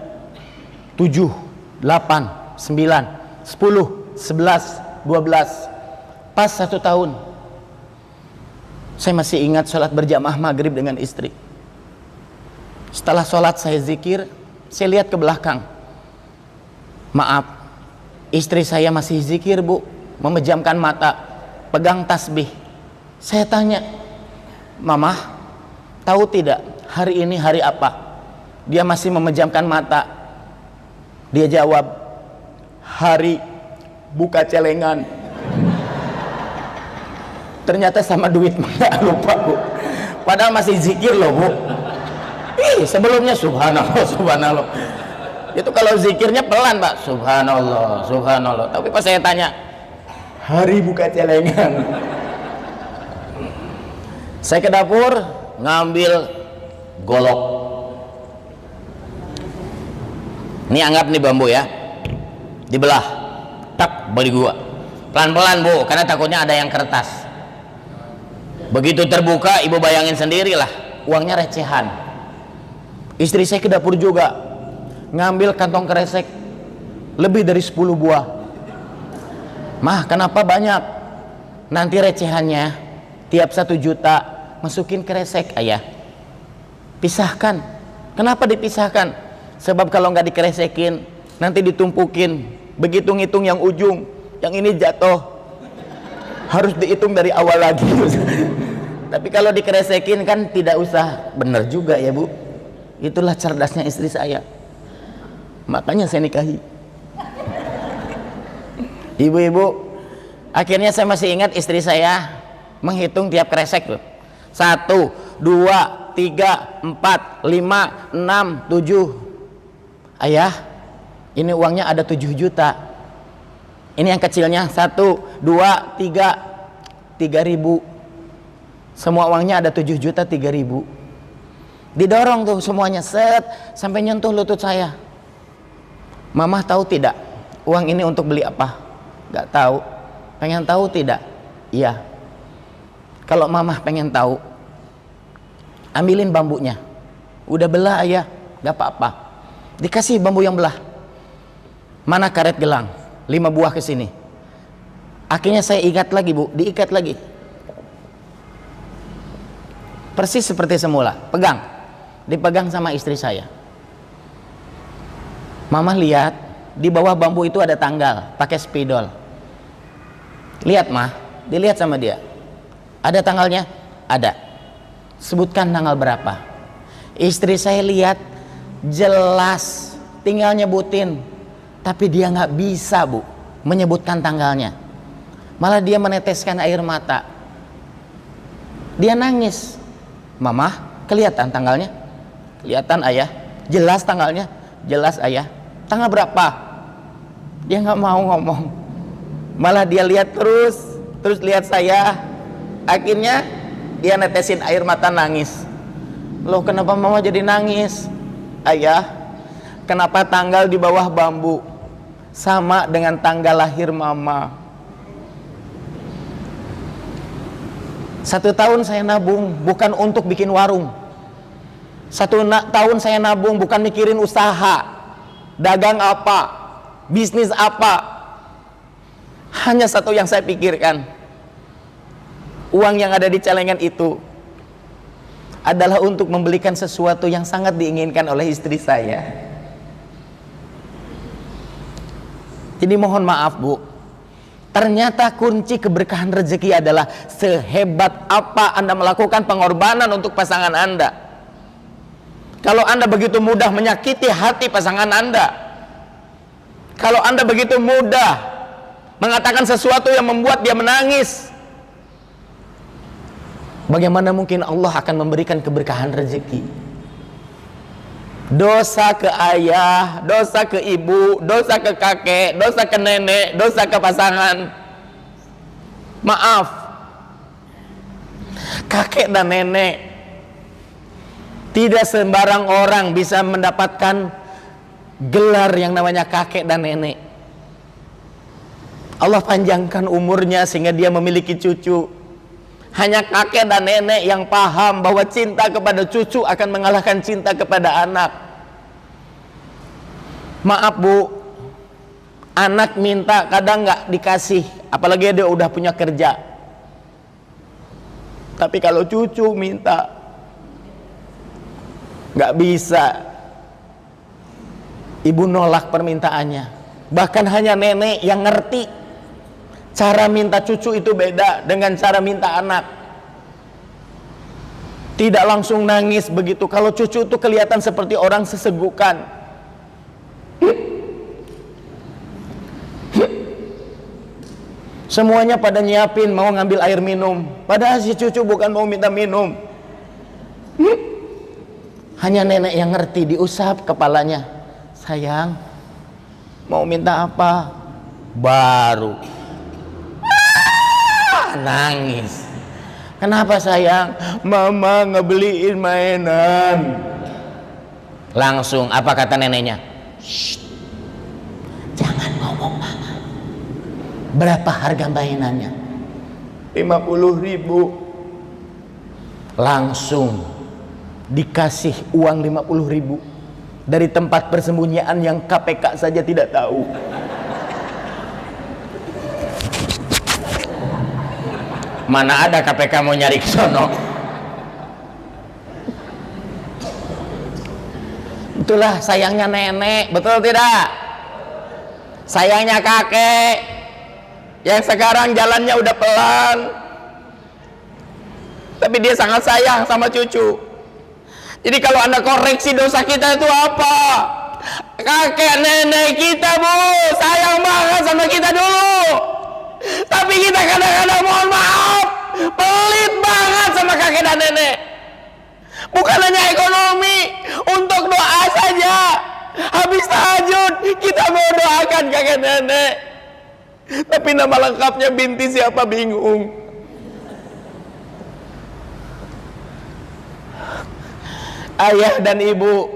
7, 8, 9, 10, 11, 12, pas 1 tahun Saya masih ingat sholat berjamaah maghrib dengan istri. Setelah sholat saya zikir, saya lihat ke belakang. Maaf, istri saya masih zikir bu, memejamkan mata, pegang tasbih. Saya tanya, Mama, tahu tidak hari ini hari apa? Dia masih memejamkan mata. Dia jawab, hari buka celengan. Ternyata sama duit mana lupa bu. Padahal masih zikir loh bu. Sebelumnya subhanallah, subhanallah. Itu kalau zikirnya pelan pak, subhanallah, subhanallah. Tapi pas saya tanya, hari buka celengan. Saya ke dapur ngambil golok. Ini anggap nih bambu ya, dibelah, tak beli gua. Pelan-pelan bu, karena takutnya ada yang kertas. Begitu terbuka, ibu bayangin sendirilah, uangnya recehan. Istri saya ke dapur juga, ngambil kantong kresek lebih dari 10 buah. Mah, kenapa banyak? Nanti recehannya tiap 1 juta masukin kresek ayah. Pisahkan. Kenapa dipisahkan? Sebab kalau nggak dikeresekin, nanti ditumpukin. Begitu ngitung yang ujung, yang ini jatuh. Harus dihitung dari awal lagi. Tapi kalau dikeresekin kan tidak usah. Benar juga ya bu. Itulah cerdasnya istri saya. Makanya saya nikahi. Ibu-ibu, akhirnya saya masih ingat istri saya menghitung tiap kresek tuh. 1, 2, 3, 4, 5, 6, 7. Ayah, ini uangnya ada 7 juta. Ini yang kecilnya 1, 2, 3, 3.000. Semua uangnya ada 7 juta 3.000. Didorong tuh semuanya set sampai nyentuh lutut saya. Mama tahu tidak uang ini untuk beli apa? Gak tahu. Pengen tahu tidak? Iya. Kalau mama pengen tahu, ambilin bambunya. Udah belah ayah, gak apa-apa. Dikasih bambu yang belah. Mana karet gelang? 5 buah ke sini. Akhirnya saya ikat lagi bu, diikat lagi. Persis seperti semula, pegang. Dipegang sama istri saya. Mama lihat, di bawah bambu itu ada tanggal, pakai spidol. Lihat mah, dilihat sama dia. Ada tanggalnya? Ada. Sebutkan tanggal berapa. Istri saya lihat, jelas, tinggal nyebutin. Tapi dia nggak bisa bu menyebutkan tanggalnya, malah dia meneteskan air mata. Dia nangis. Mama, kelihatan tanggalnya? Kelihatan ayah. Jelas tanggalnya? Jelas ayah. Tanggal berapa? Dia nggak mau ngomong, malah dia lihat terus lihat saya. Akhirnya dia netesin air mata, nangis. Loh, kenapa mama jadi nangis? Ayah, kenapa tanggal di bawah bambu sama dengan tanggal lahir mama? 1 tahun saya nabung bukan untuk bikin warung. 1 tahun saya nabung bukan mikirin usaha, dagang apa, bisnis apa. Hanya satu yang saya pikirkan, uang yang ada di celengan itu adalah untuk membelikan sesuatu yang sangat diinginkan oleh istri saya. Jadi mohon maaf bu, ternyata kunci keberkahan rezeki adalah sehebat apa Anda melakukan pengorbanan untuk pasangan Anda. Kalau Anda begitu mudah menyakiti hati pasangan Anda, kalau Anda begitu mudah mengatakan sesuatu yang membuat dia menangis, bagaimana mungkin Allah akan memberikan keberkahan rezeki? Dosa ke ayah, dosa ke ibu, dosa ke kakek, dosa ke nenek, dosa ke pasangan. Maaf, kakek dan nenek, tidak sembarang orang bisa mendapatkan gelar yang namanya kakek dan nenek. Allah panjangkan umurnya sehingga dia memiliki cucu. Hanya kakek dan nenek yang paham bahwa cinta kepada cucu akan mengalahkan cinta kepada anak. Maaf bu, anak minta kadang nggak dikasih, apalagi dia udah punya kerja. Tapi kalau cucu minta, nggak bisa. Ibu nolak permintaannya. Bahkan hanya nenek yang ngerti cara minta cucu itu beda dengan cara minta anak. Tidak langsung nangis begitu. Kalau cucu itu kelihatan seperti orang sesegukan. Semuanya pada nyiapin mau ngambil air minum, padahal si cucu bukan mau minta minum. Hanya nenek yang ngerti, diusap kepalanya. Sayang, mau minta apa? Baru nangis. Kenapa sayang? Mama ngebeliin mainan. Langsung apa kata neneknya? Shh, jangan ngomong mama. Berapa harga mainannya? 50.000. Langsung dikasih uang 50.000 dari tempat persembunyian yang KPK saja tidak tahu. Mana ada KPK mau nyari ke sono. Itulah sayangnya nenek, betul tidak? Sayangnya kakek yang sekarang jalannya udah pelan, tapi dia sangat sayang sama cucu. Jadi kalau Anda koreksi dosa kita itu apa? Kakek nenek kita, Bu, sayang banget sama kita dulu, tapi kita kadang-kadang, mohon maaf, pelit banget sama kakek dan nenek. Bukan hanya ekonomi, untuk doa saja. Habis tahajud kita mau doakan kakek nenek, tapi nama lengkapnya binti siapa bingung. Ayah dan ibu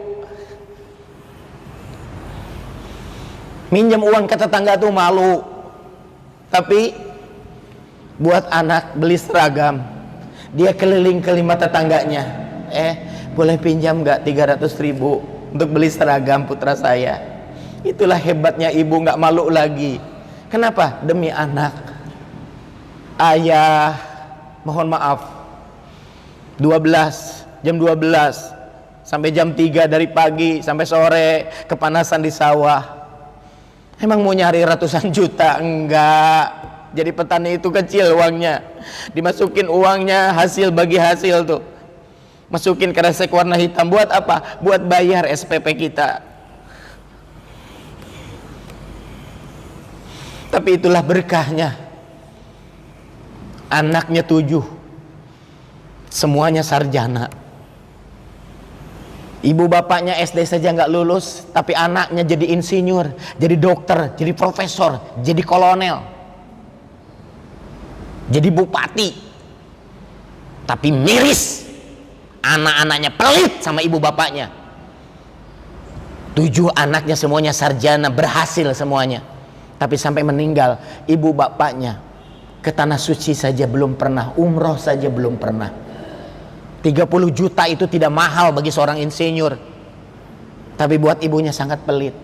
minjem uang ke tetangga tuh malu, tapi buat anak beli seragam, dia keliling ke 5 tetangganya, boleh pinjam nggak 300.000 untuk beli seragam putra saya. Itulah hebatnya ibu, nggak malu lagi. Kenapa? Demi anak. Ayah, mohon maaf, jam 12 sampai jam 3 dari pagi sampai sore kepanasan di sawah. Emang mau nyari ratusan juta? Enggak. Jadi petani itu kecil uangnya, dimasukin uangnya hasil bagi hasil tuh, masukin kresek warna hitam. Buat apa? Buat bayar SPP kita. Tapi itulah berkahnya. Anaknya 7, semuanya sarjana. Ibu bapaknya SD saja nggak lulus, tapi anaknya jadi insinyur, jadi dokter, jadi profesor, jadi kolonel, jadi bupati. Tapi miris, anak-anaknya pelit sama ibu bapaknya. 7 anaknya semuanya sarjana, berhasil semuanya, tapi sampai meninggal ibu bapaknya ke tanah suci saja belum pernah, umroh saja belum pernah. 30 juta itu tidak mahal bagi seorang insinyur, tapi buat ibunya sangat pelit.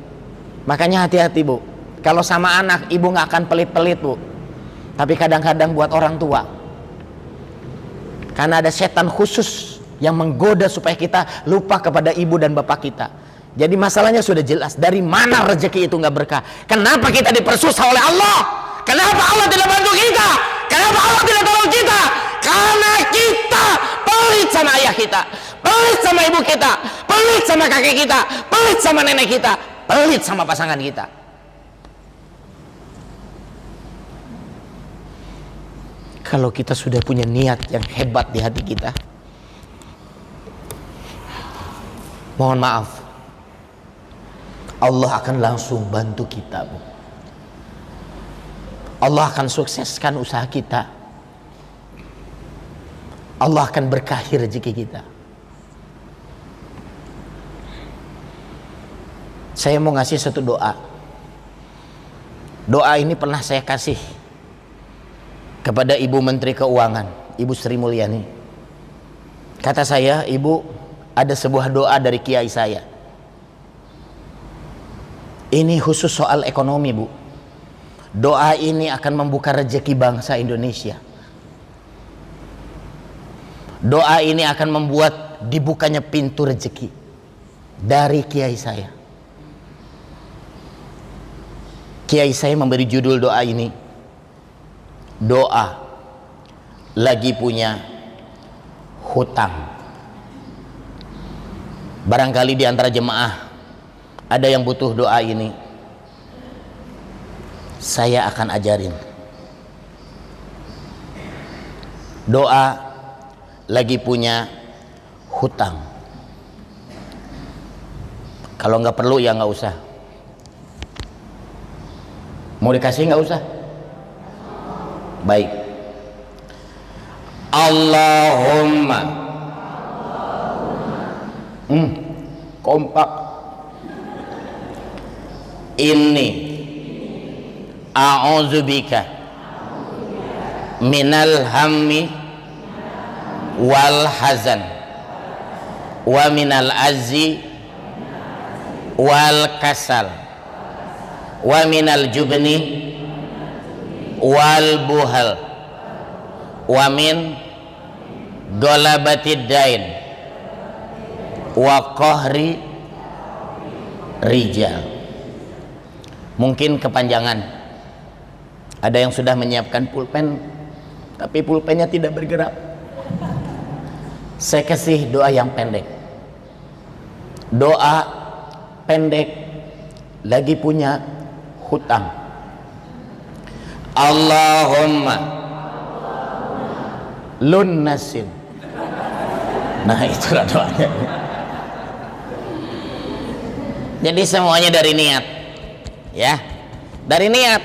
Makanya hati-hati, Bu, kalau sama anak ibu nggak akan pelit-pelit, Bu, tapi kadang-kadang buat orang tua, karena ada setan khusus yang menggoda supaya kita lupa kepada ibu dan bapak kita. Jadi masalahnya sudah jelas, dari mana rezeki itu nggak berkah. Kenapa kita dipersusah oleh Allah? Kenapa Allah tidak bantu kita? Kenapa Allah tidak tolong kita? Karena kita pelit sama ayah kita, pelit sama ibu kita, pelit sama kakek kita, pelit sama nenek kita, pelit sama pasangan kita. Kalau kita sudah punya niat yang hebat di hati kita, mohon maaf, Allah akan langsung bantu kita, Bu. Allah akan sukseskan usaha kita. Allah akan berkahi rezeki kita. Saya mau ngasih satu doa. Doa ini pernah saya kasih kepada Ibu Menteri Keuangan, Ibu Sri Mulyani. Kata saya, Ibu, ada sebuah doa dari kiai saya. Ini khusus soal ekonomi, Bu. Doa ini akan membuka rezeki bangsa Indonesia. Doa ini akan membuat dibukanya pintu rezeki dari kiai saya. Kiai saya memberi judul doa ini, doa lagi punya hutang. Barangkali di antara jemaah ada yang butuh doa ini, saya akan ajarin. Doa lagi punya hutang. Kalau nggak perlu ya nggak usah. Mau dikasih nggak usah. Baik. Allahumma. Kompak. Inni a'udzubika minal hammi wal hazan wa minal azzi wal kasal wa minal jubni wal buhal wa min golabatid dain wa qahri rijal. Mungkin kepanjangan. Ada yang sudah menyiapkan pulpen, tapi pulpennya tidak bergerak. Saya kasih doa yang pendek. Doa pendek lagi punya hutang. Allahumma lunnasin. Nah, itulah doanya. Jadi semuanya dari niat. Ya, dari niat.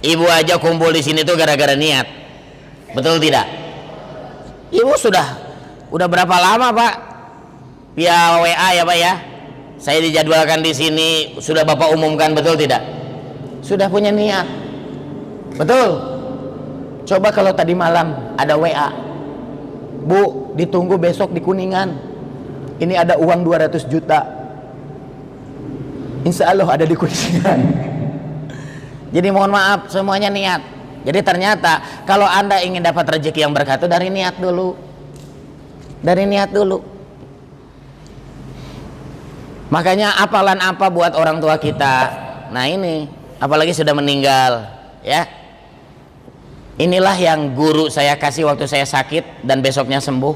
Ibu aja kumpul di sini tuh gara-gara niat. Betul tidak? Ibu udah berapa lama, Pak? Via WA ya, Pak ya? Saya dijadwalkan di sini, sudah Bapak umumkan, betul tidak? Sudah punya niat. Betul. Coba kalau tadi malam ada WA. Bu, ditunggu besok di Kuningan. Ini ada uang 200 juta. Insya Allah ada di Kuningan. Jadi mohon maaf, semuanya niat. Jadi ternyata kalau Anda ingin dapat rezeki yang berkah itu dari niat dulu. Dari niat dulu. Makanya apalan apa buat orang tua kita. Nah ini, apalagi sudah meninggal, ya. Inilah yang guru saya kasih waktu saya sakit dan besoknya sembuh.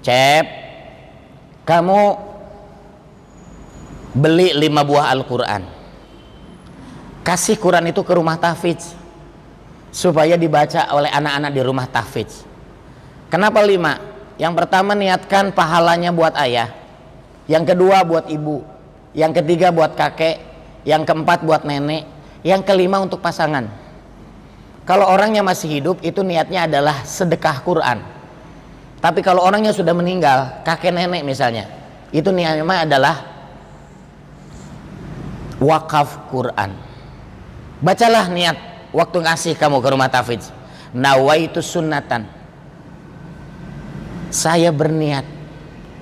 Cep, kamu beli 5 buah Al-Quran. Kasih Quran itu ke rumah tahfidz supaya dibaca oleh anak-anak di rumah tahfidz. Kenapa 5? Yang pertama niatkan pahalanya buat ayah, yang kedua buat ibu, yang ketiga buat kakek, yang keempat buat nenek, yang kelima untuk pasangan. Kalau orangnya masih hidup itu niatnya adalah sedekah Quran. Tapi kalau orangnya sudah meninggal, kakek nenek misalnya, itu niatnya adalah wakaf Quran. Bacalah niat waktu ngasih kamu ke rumah tahfidz, nawaitu sunnatan, saya berniat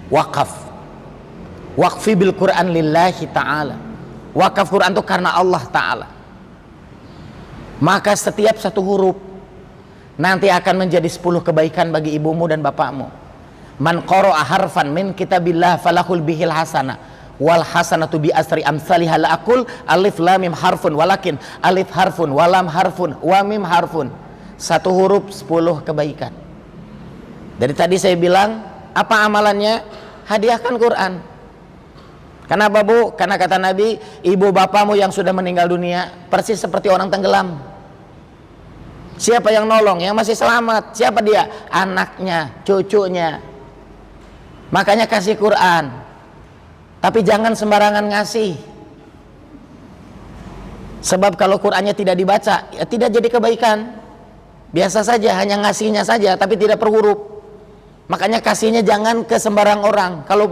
wakaf, wakfi bil Quran lillahi ta'ala. Wakaf Quran itu karena Allah ta'ala. Maka setiap satu huruf nanti akan menjadi 10 kebaikan bagi ibumu dan bapakmu. Man qara'a harfan min kitabillah falahul bihil hasanah wal hasanatu bi asri amsalihha. La aqul alif lam mim harfun, walakin alif harfun walam harfun wa mim harfun. Satu huruf 10 kebaikan. Dari tadi saya bilang, apa amalannya? Hadiahkan Quran. Kenapa, Bu? Karena kata Nabi, ibu bapamu yang sudah meninggal dunia persis seperti orang tenggelam. Siapa yang nolong? Yang masih selamat. Siapa dia? Anaknya, cucunya. Makanya kasih Quran. Tapi jangan sembarangan ngasih. Sebab kalau Qurannya tidak dibaca, ya tidak jadi kebaikan. Biasa saja, hanya ngasihnya saja, tapi tidak per huruf. Makanya kasihnya jangan ke sembarang orang. Kalau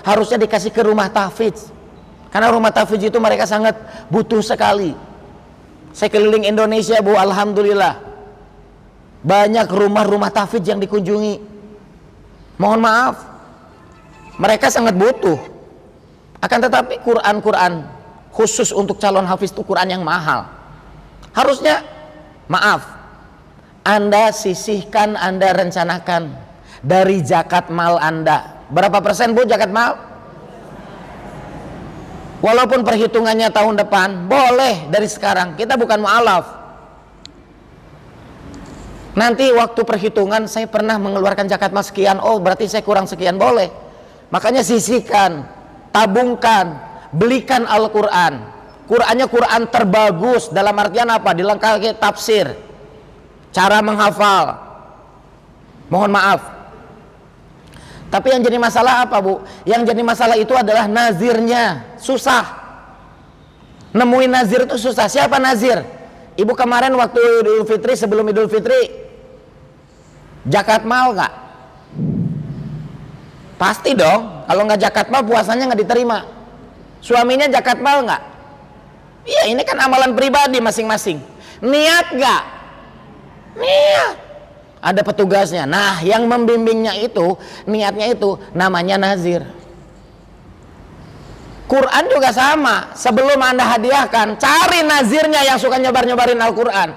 harusnya dikasih ke rumah tahfidz. Karena rumah tahfidz itu mereka sangat butuh sekali. Saya keliling Indonesia, Bu, alhamdulillah. Banyak rumah-rumah tahfidz yang dikunjungi. Mohon maaf, mereka sangat butuh. Akan tetapi Quran khusus untuk calon hafiz itu Quran yang mahal. Harusnya, maaf, Anda sisihkan, Anda rencanakan dari zakat mal Anda. Berapa persen Bu zakat mal? Walaupun perhitungannya tahun depan, boleh dari sekarang. Kita bukan mu'alaf. Nanti waktu perhitungan saya pernah mengeluarkan zakat mal sekian, oh berarti saya kurang sekian, boleh. Makanya sisihkan, tabungkan, belikan Al-Quran. Qurannya Quran terbagus, dalam artian apa? Dilengkapi tafsir, cara menghafal. Mohon maaf. Tapi yang jadi masalah apa Bu? Yang jadi masalah itu adalah nazirnya, susah. Nemuin nazir itu susah. Siapa nazir? Ibu kemarin waktu Idul Fitri, sebelum Idul Fitri, zakat mal nggak? Pasti dong. Kalau nggak zakat mal, puasanya nggak diterima. Suaminya zakat mal nggak? Iya, ini kan amalan pribadi masing-masing. Niat nggak? Niat. Ada petugasnya. Nah, yang membimbingnya itu, niatnya itu namanya nazir. Quran juga sama. Sebelum Anda hadiahkan, cari nazirnya yang suka nyebar-nyebarin Al-Quran.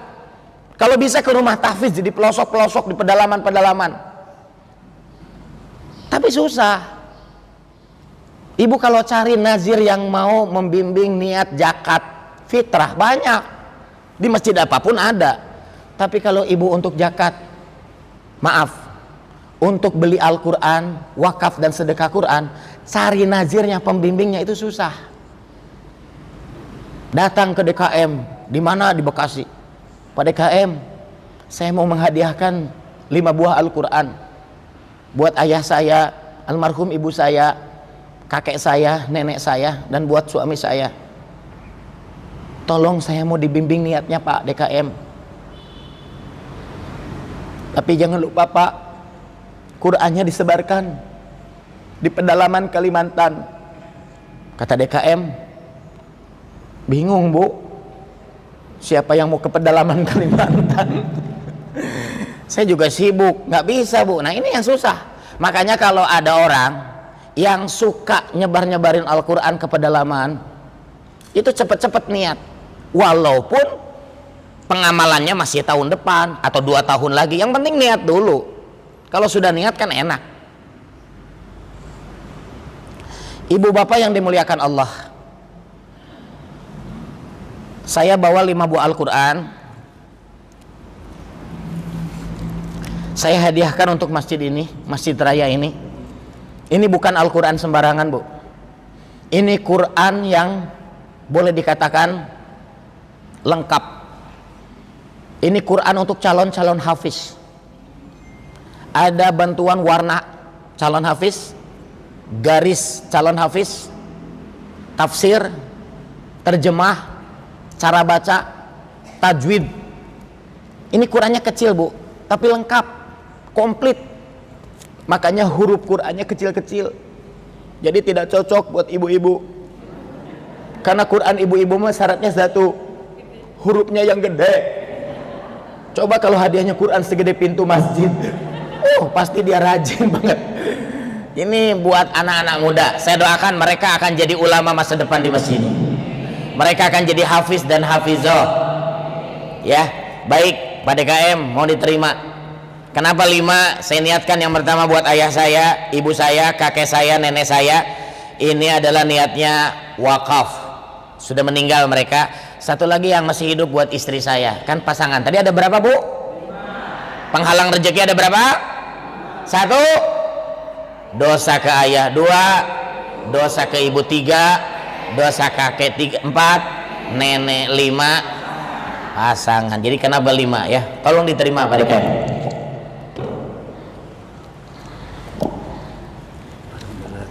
Kalau bisa ke rumah tahfiz, di pelosok-pelosok, di pedalaman-pedalaman. Tapi susah. Ibu kalau cari nazir yang mau membimbing niat zakat fitrah, banyak. Di masjid apapun ada. Tapi kalau ibu untuk zakat, maaf, untuk beli Al-Quran, wakaf dan sedekah Quran, cari nazirnya, pembimbingnya itu susah. Datang ke DKM, di mana? Di Bekasi. Pak DKM, saya mau menghadiahkan 5 buah Al-Quran buat ayah saya, almarhum ibu saya, kakek saya, nenek saya, dan buat suami saya. Tolong saya mau dibimbing niatnya Pak DKM. Tapi jangan lupa Pak, Qurannya disebarkan di pedalaman Kalimantan. Kata DKM, bingung Bu, siapa yang mau ke pedalaman Kalimantan? Saya juga sibuk, nggak bisa Bu. Nah ini yang susah. Makanya kalau ada orang yang suka nyebar-nyebarin Al-Quran ke pedalaman, itu cepet-cepet niat. Walaupun pengamalannya masih tahun depan atau 2 tahun lagi, yang penting niat dulu. Kalau sudah niat kan enak. Ibu bapak yang dimuliakan Allah, saya bawa 5 buah Al-Quran, saya hadiahkan untuk masjid ini, masjid raya ini. Ini bukan Al-Quran sembarangan Bu. Ini Quran yang boleh dikatakan lengkap. Ini Quran untuk calon-calon hafiz. Ada bantuan warna calon hafiz, garis calon hafiz, tafsir, terjemah, cara baca, tajwid. Ini Qurannya kecil Bu, tapi lengkap, komplit. Makanya huruf Qurannya kecil-kecil. Jadi tidak cocok buat ibu-ibu. Karena Quran ibu-ibu mah syaratnya satu, hurufnya yang gede. Coba kalau hadiahnya Quran segede pintu masjid, pasti dia rajin banget. Ini buat anak-anak muda. Saya doakan mereka akan jadi ulama masa depan di masjid. Mereka akan jadi hafiz dan hafizah. Ya, baik Pak DKM, mau diterima. Kenapa 5? Saya niatkan yang pertama buat ayah saya, ibu saya, kakek saya, nenek saya. Ini adalah niatnya wakaf. Sudah meninggal mereka. Satu lagi yang masih hidup buat istri saya. Kan pasangan. Tadi ada berapa Bu? 5. Penghalang rezeki ada berapa? 1. Dosa ke ayah 2. Dosa ke ibu 3. Dosa kakek 4. Nenek 5. Pasangan. Jadi kenapa 5 ya? Tolong diterima Pak Dika.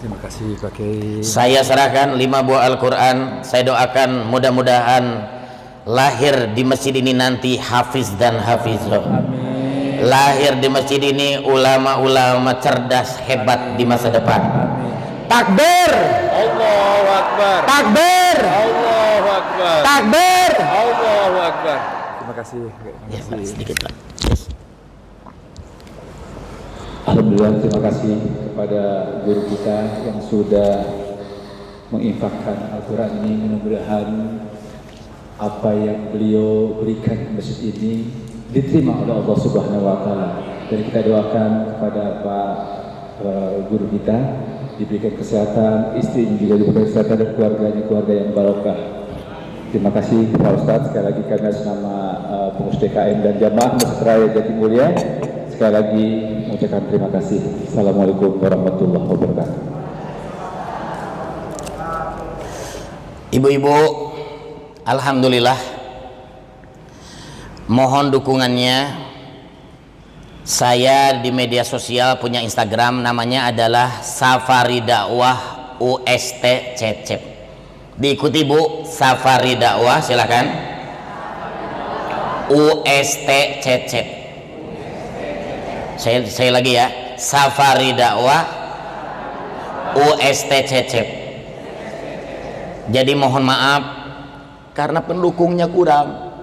Terima kasih Pak Kiai. Saya serahkan 5 buah Al-Quran. Saya doakan mudah-mudahan lahir di masjid ini nanti hafiz dan hafizah. Amin. Lahir di masjid ini ulama-ulama cerdas hebat di masa depan. Amin. Takbir. Allahu Akbar. Takbir. Allahu Akbar. Takbir. Allahu Akbar. Terima kasih. Ya, Pak, sedikit Pak. Alhamdulillah, terima kasih kepada guru kita yang sudah menginfakkan Al-Quran ini. Mudah-mudahan apa yang beliau berikan ke masjid ini diterima oleh Allah Subhanahu wa Ta'ala. Dan kita doakan kepada Pak guru kita diberikan kesehatan, istrinya juga diberikan kesehatan, dan keluarganya keluarga yang barokah. Terima kasih Pak Ustadz, sekali lagi kami atas nama pengurus DKM dan jamaah Masjid Raya Jatimulya sekali lagi mengucapkan terima kasih. Assalamualaikum warahmatullahi wabarakatuh. Ibu-ibu, alhamdulillah, mohon dukungannya. Saya di media sosial punya Instagram, namanya adalah Safari Dakwah UST Cecep. Diikuti Bu, Safari Dakwah, silakan. UST Cecep. Saya lagi ya, Safari Dakwah UST Cecep. Jadi mohon maaf karena pendukungnya kurang,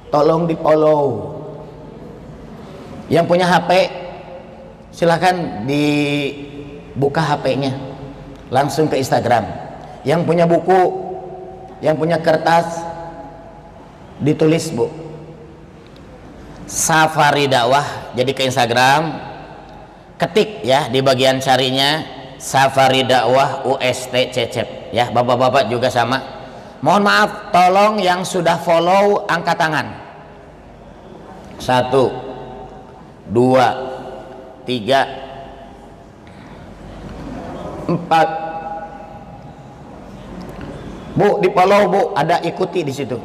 tolong di follow. Yang punya HP silahkan dibuka HP-nya, langsung ke Instagram. Yang punya buku, yang punya kertas, ditulis Bu, Safari Dakwah. Jadi ke Instagram, ketik ya di bagian carinya Safari Dakwah UST Cecep ya. Bapak-bapak juga sama. Mohon maaf, tolong yang sudah follow angkat tangan. 1, 2, 3, 4. Bu, di follow Bu, ada ikuti di situ.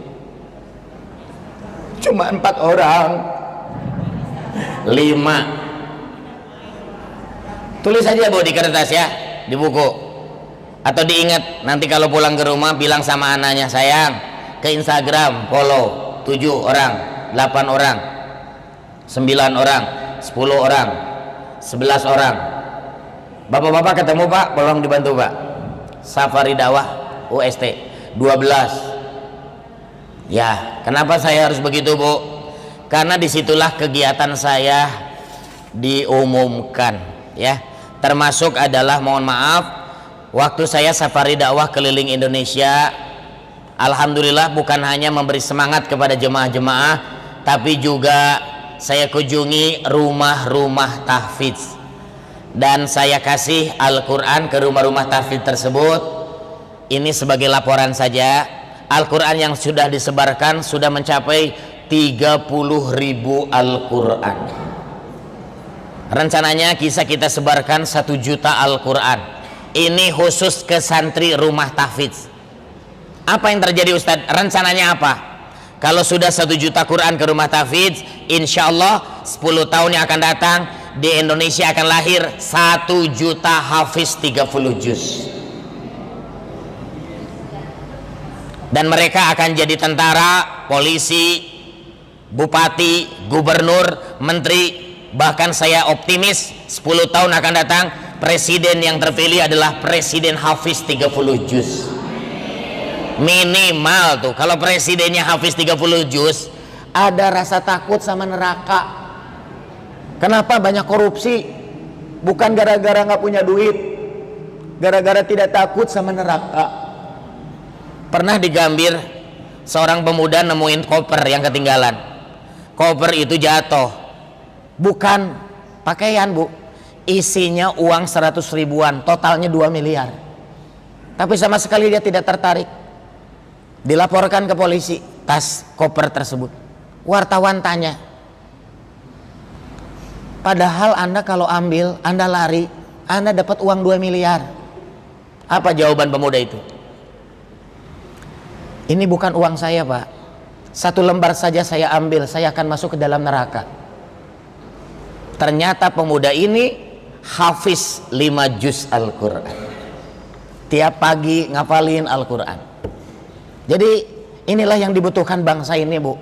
Cuma 4 orang. 5. Tulis aja Bu di kertas ya, di buku, atau diingat nanti kalau pulang ke rumah bilang sama anaknya, sayang ke Instagram follow 7 orang, 8 orang, 9 orang, 10 orang, 11 orang. Bapak-bapak ketemu Pak, tolong dibantu Pak. Safari Dakwah UST 12. Ya, kenapa saya harus begitu Bu? Karena disitulah kegiatan saya diumumkan ya. Termasuk adalah, mohon maaf, waktu saya safari dakwah keliling Indonesia, alhamdulillah bukan hanya memberi semangat kepada jemaah-jemaah, tapi juga saya kunjungi rumah-rumah tahfidz dan saya kasih Al-Quran ke rumah-rumah tahfidz tersebut. Ini sebagai laporan saja, Al-Quran yang sudah disebarkan sudah mencapai 30.000 Al-Quran. Rencananya kita sebarkan 1 juta Al-Quran. Ini khusus ke santri rumah tahfidz. Apa yang terjadi Ustadz? Rencananya apa? Kalau sudah 1 juta Quran ke rumah tahfidz, insya Allah 10 tahun yang akan datang di Indonesia akan lahir 1 juta hafiz 30 juz. Dan mereka akan jadi tentara, polisi, bupati, gubernur, menteri. Bahkan saya optimis 10 tahun akan datang presiden yang terpilih adalah presiden hafiz 30 juz. Minimal tuh kalau presidennya hafiz 30 juz, ada rasa takut sama neraka. Kenapa banyak korupsi? Bukan gara-gara nggak punya duit, gara-gara tidak takut sama neraka. pernah di Gambir seorang pemuda nemuin koper yang ketinggalan. Koper itu jatuh, bukan pakaian Bu, isinya uang 100 ribuan, totalnya 2 miliar. Tapi sama sekali dia tidak tertarik. Dilaporkan ke polisi tas koper tersebut. Wartawan tanya, padahal Anda kalau ambil, Anda lari, Anda dapat uang 2 miliar. Apa jawaban pemuda itu? Ini bukan uang saya Pak, 1 lembar saja saya ambil, saya akan masuk ke dalam neraka. Ternyata pemuda ini hafiz 5 juz Al-Quran, tiap pagi ngafalin Al-Quran. Jadi inilah yang dibutuhkan bangsa ini Bu.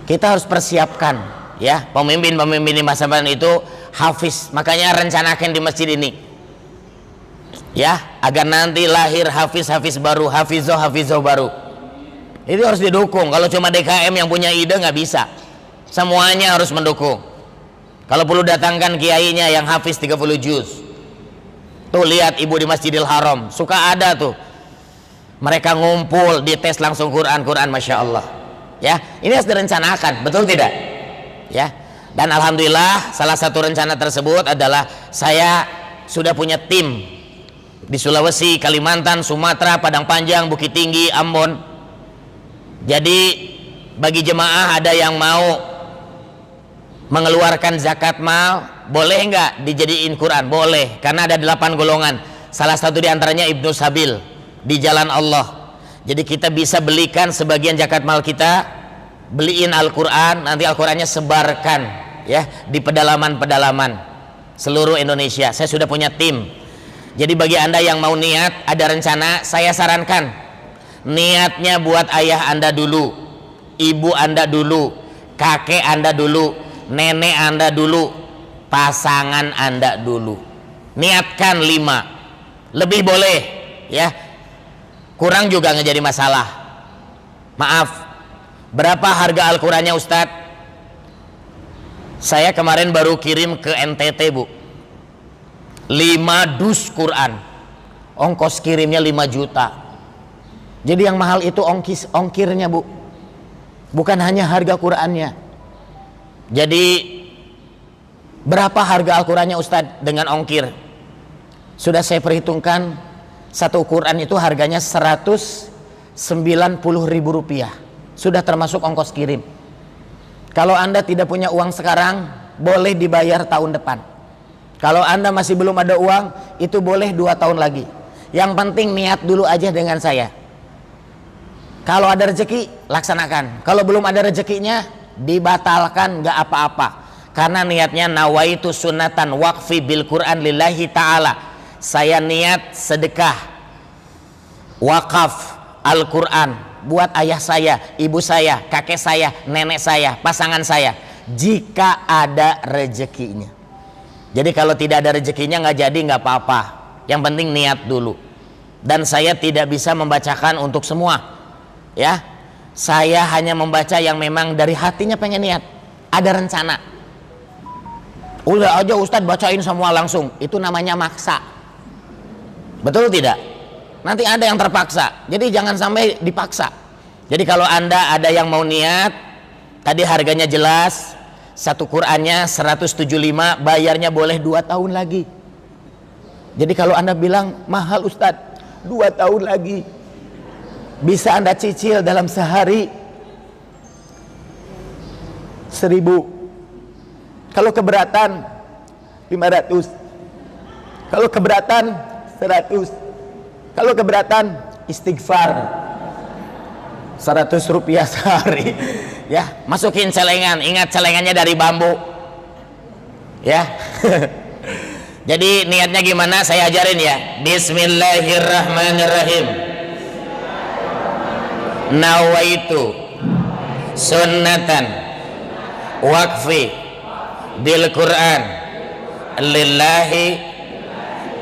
Kita harus persiapkan ya, pemimpin-pemimpin di masa depan itu hafiz. Makanya rencanakan di masjid ini ya, agar nanti lahir hafiz-hafiz baru, hafizoh baru. Itu harus didukung. Kalau cuma DKM yang punya ide nggak bisa, semuanya harus mendukung. Kalau perlu datangkan kiainya yang hafiz 30 juz. Tuh lihat ibu di Masjidil Haram, suka ada tuh mereka ngumpul di tes langsung Quran, Masya Allah ya. Ini harus direncanakan, betul tidak ya? Dan alhamdulillah salah satu rencana tersebut adalah saya sudah punya tim di Sulawesi, Kalimantan, Sumatera, Padang Panjang, Bukit Tinggi, Ambon. Jadi bagi jemaah ada yang mau mengeluarkan zakat mal, boleh nggak dijadiin Quran? Boleh, karena ada 8 golongan. Salah satu diantaranya Ibnu Sabil di jalan Allah. Jadi kita bisa belikan sebagian zakat mal kita, beliin Al-Quran, nanti Al-Qurannya sebarkan ya di pedalaman-pedalaman seluruh Indonesia. Saya sudah punya tim. Jadi bagi Anda yang mau niat, ada rencana, saya sarankan niatnya buat ayah Anda dulu, ibu Anda dulu, kakek Anda dulu, nenek Anda dulu, pasangan Anda dulu. Niatkan 5. Lebih boleh ya, kurang juga nggak jadi masalah. Maaf, berapa harga Al-Qurannya Ustadz? Saya kemarin baru kirim ke NTT Bu, 5 dus Quran, ongkos kirimnya 5 juta. Jadi yang mahal itu ongkirnya Bu, bukan hanya harga Qurannya. Jadi berapa harga Al-Qurannya Ustadz dengan ongkir? Sudah saya perhitungkan, satu Quran itu harganya 190.000 rupiah, sudah termasuk ongkos kirim. Kalau Anda tidak punya uang sekarang, boleh dibayar tahun depan. Kalau Anda masih belum ada uang, itu boleh 2 tahun lagi. Yang penting niat dulu aja dengan saya. Kalau ada rezeki, laksanakan. Kalau belum ada rezekinya, dibatalkan, gak apa-apa. Karena niatnya nawaitu sunatan waqfi bil Quran lillahi ta'ala. Saya niat sedekah wakaf Al-Quran buat ayah saya, ibu saya, kakek saya, nenek saya, pasangan saya, jika ada rezekinya. Jadi kalau tidak ada rezekinya nggak jadi, nggak apa-apa. Yang penting niat dulu. Dan saya tidak bisa membacakan untuk semua, ya. Saya hanya membaca yang memang dari hatinya pengen niat, ada rencana. Udah aja Ustadz bacain semua langsung, itu namanya maksa. Betul tidak? Nanti ada yang terpaksa. Jadi jangan sampai dipaksa. Jadi kalau Anda ada yang mau niat, tadi harganya jelas, satu Qurannya 175, bayarnya boleh 2 tahun lagi. Jadi kalau Anda bilang mahal Ustadz, 2 tahun lagi, bisa Anda cicil dalam sehari 1.000. Kalau keberatan 500. Kalau keberatan 100. Kalau keberatan istighfar 100 rupiah sehari. Ya, masukin celengan. Ingat celengannya dari bambu. Ya. Jadi niatnya gimana? Saya ajarin ya. Bismillahirrahmanirrahim. Nawaitu sunnatan waqfi bil Quran lillahi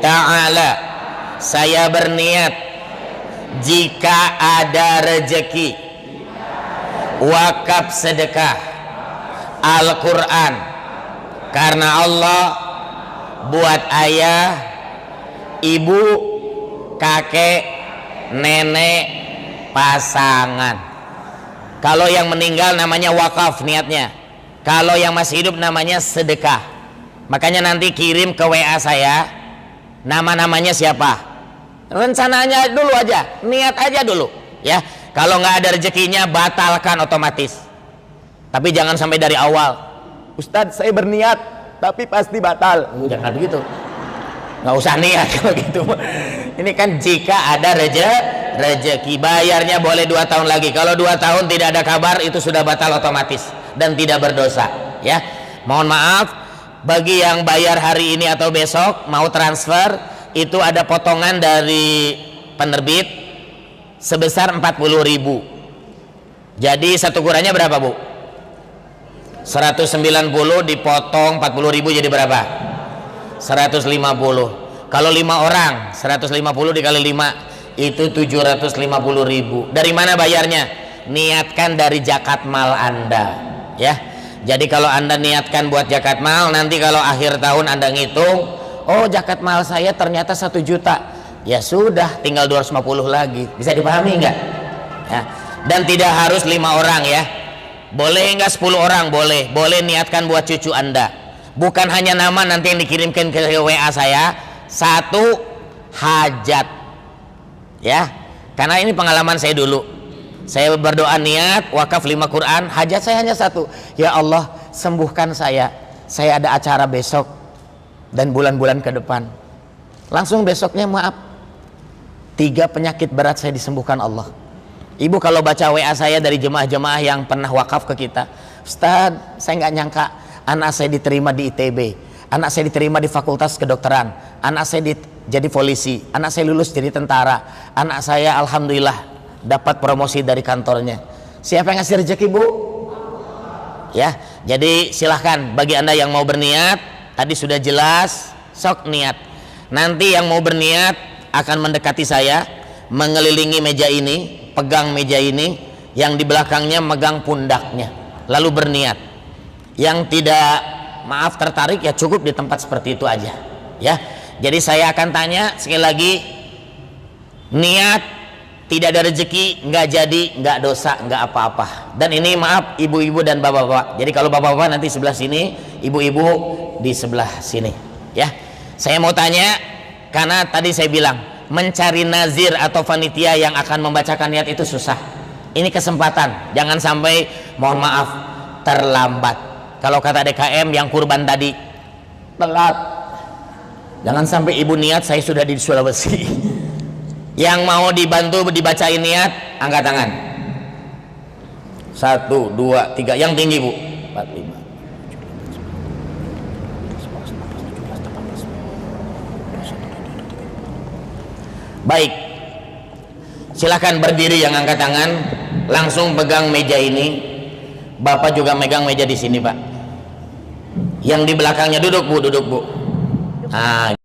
ta'ala. Saya berniat jika ada rezeki wakaf sedekah Al-Quran karena Allah buat ayah, ibu, kakek, nenek, pasangan. Kalau yang meninggal namanya wakaf niatnya. Kalau yang masih hidup namanya sedekah. Makanya nanti kirim ke WA saya nama-namanya siapa. Rencananya dulu aja, niat aja dulu ya. Kalau nggak ada rezekinya batalkan otomatis. Tapi jangan sampai dari awal. Ustadz saya berniat tapi pasti batal. Jangan begitu. Nggak usah niat kalau gitu. Ini kan jika ada rezeki, bayarnya boleh 2 tahun lagi. Kalau 2 tahun tidak ada kabar, itu sudah batal otomatis dan tidak berdosa ya. Mohon maaf bagi yang bayar hari ini atau besok mau transfer, itu ada potongan dari penerbit sebesar 40.000. Jadi satu Qurannya berapa Bu? 190 dipotong 40.000 jadi berapa? 150. Kalau 5 orang 150 dikali 5 itu 750.000. Dari mana bayarnya? Niatkan dari zakat mal Anda ya. Jadi kalau Anda niatkan buat zakat mal, nanti kalau akhir tahun Anda ngitung, oh zakat mal saya ternyata 1 juta, ya sudah tinggal 250 lagi. Bisa dipahami enggak? Ya. Dan tidak harus 5 orang ya. boleh enggak 10 orang? Boleh. Boleh niatkan buat cucu Anda. Bukan hanya nama nanti yang dikirimkan ke WA saya, 1 hajat. Ya. Karena ini pengalaman saya dulu. Saya berdoa niat wakaf 5 Quran, hajat saya hanya 1. Ya Allah, sembuhkan saya. Saya ada acara besok dan bulan-bulan ke depan. Langsung besoknya maaf, 3 penyakit berat saya disembuhkan Allah. Ibu kalau baca WA saya dari jemaah-jemaah yang pernah wakaf ke kita, Ustaz, saya nggak nyangka anak saya diterima di ITB, anak saya diterima di Fakultas Kedokteran, anak saya jadi polisi, anak saya lulus jadi tentara, anak saya alhamdulillah dapat promosi dari kantornya. Siapa yang ngasih rezeki, Bu? Ya, jadi silahkan bagi Anda yang mau berniat, tadi sudah jelas, sok niat. Nanti yang mau berniat akan mendekati saya, mengelilingi meja ini, pegang meja ini, yang di belakangnya megang pundaknya, lalu berniat. Yang tidak maaf tertarik ya cukup di tempat seperti itu aja, ya. Jadi saya akan tanya sekali lagi, niat tidak ada rezeki, nggak jadi, nggak dosa, nggak apa-apa. Dan ini maaf ibu-ibu dan bapak-bapak. Jadi kalau bapak-bapak nanti sebelah sini, ibu-ibu di sebelah sini, ya. Saya mau tanya, karena tadi saya bilang mencari nazir atau panitia yang akan membacakan niat itu susah. Ini kesempatan, jangan sampai mohon maaf terlambat. Kalau kata DKM yang kurban tadi, telat. Jangan sampai ibu niat saya sudah di Sulawesi. Yang mau dibantu dibacain niat, angkat tangan. 1, 2, 3, yang tinggi Bu. 4, 5. Baik, silahkan berdiri yang angkat tangan, langsung pegang meja ini. Bapak juga megang meja di sini Pak. Yang di belakangnya duduk Bu, duduk Bu. Nah,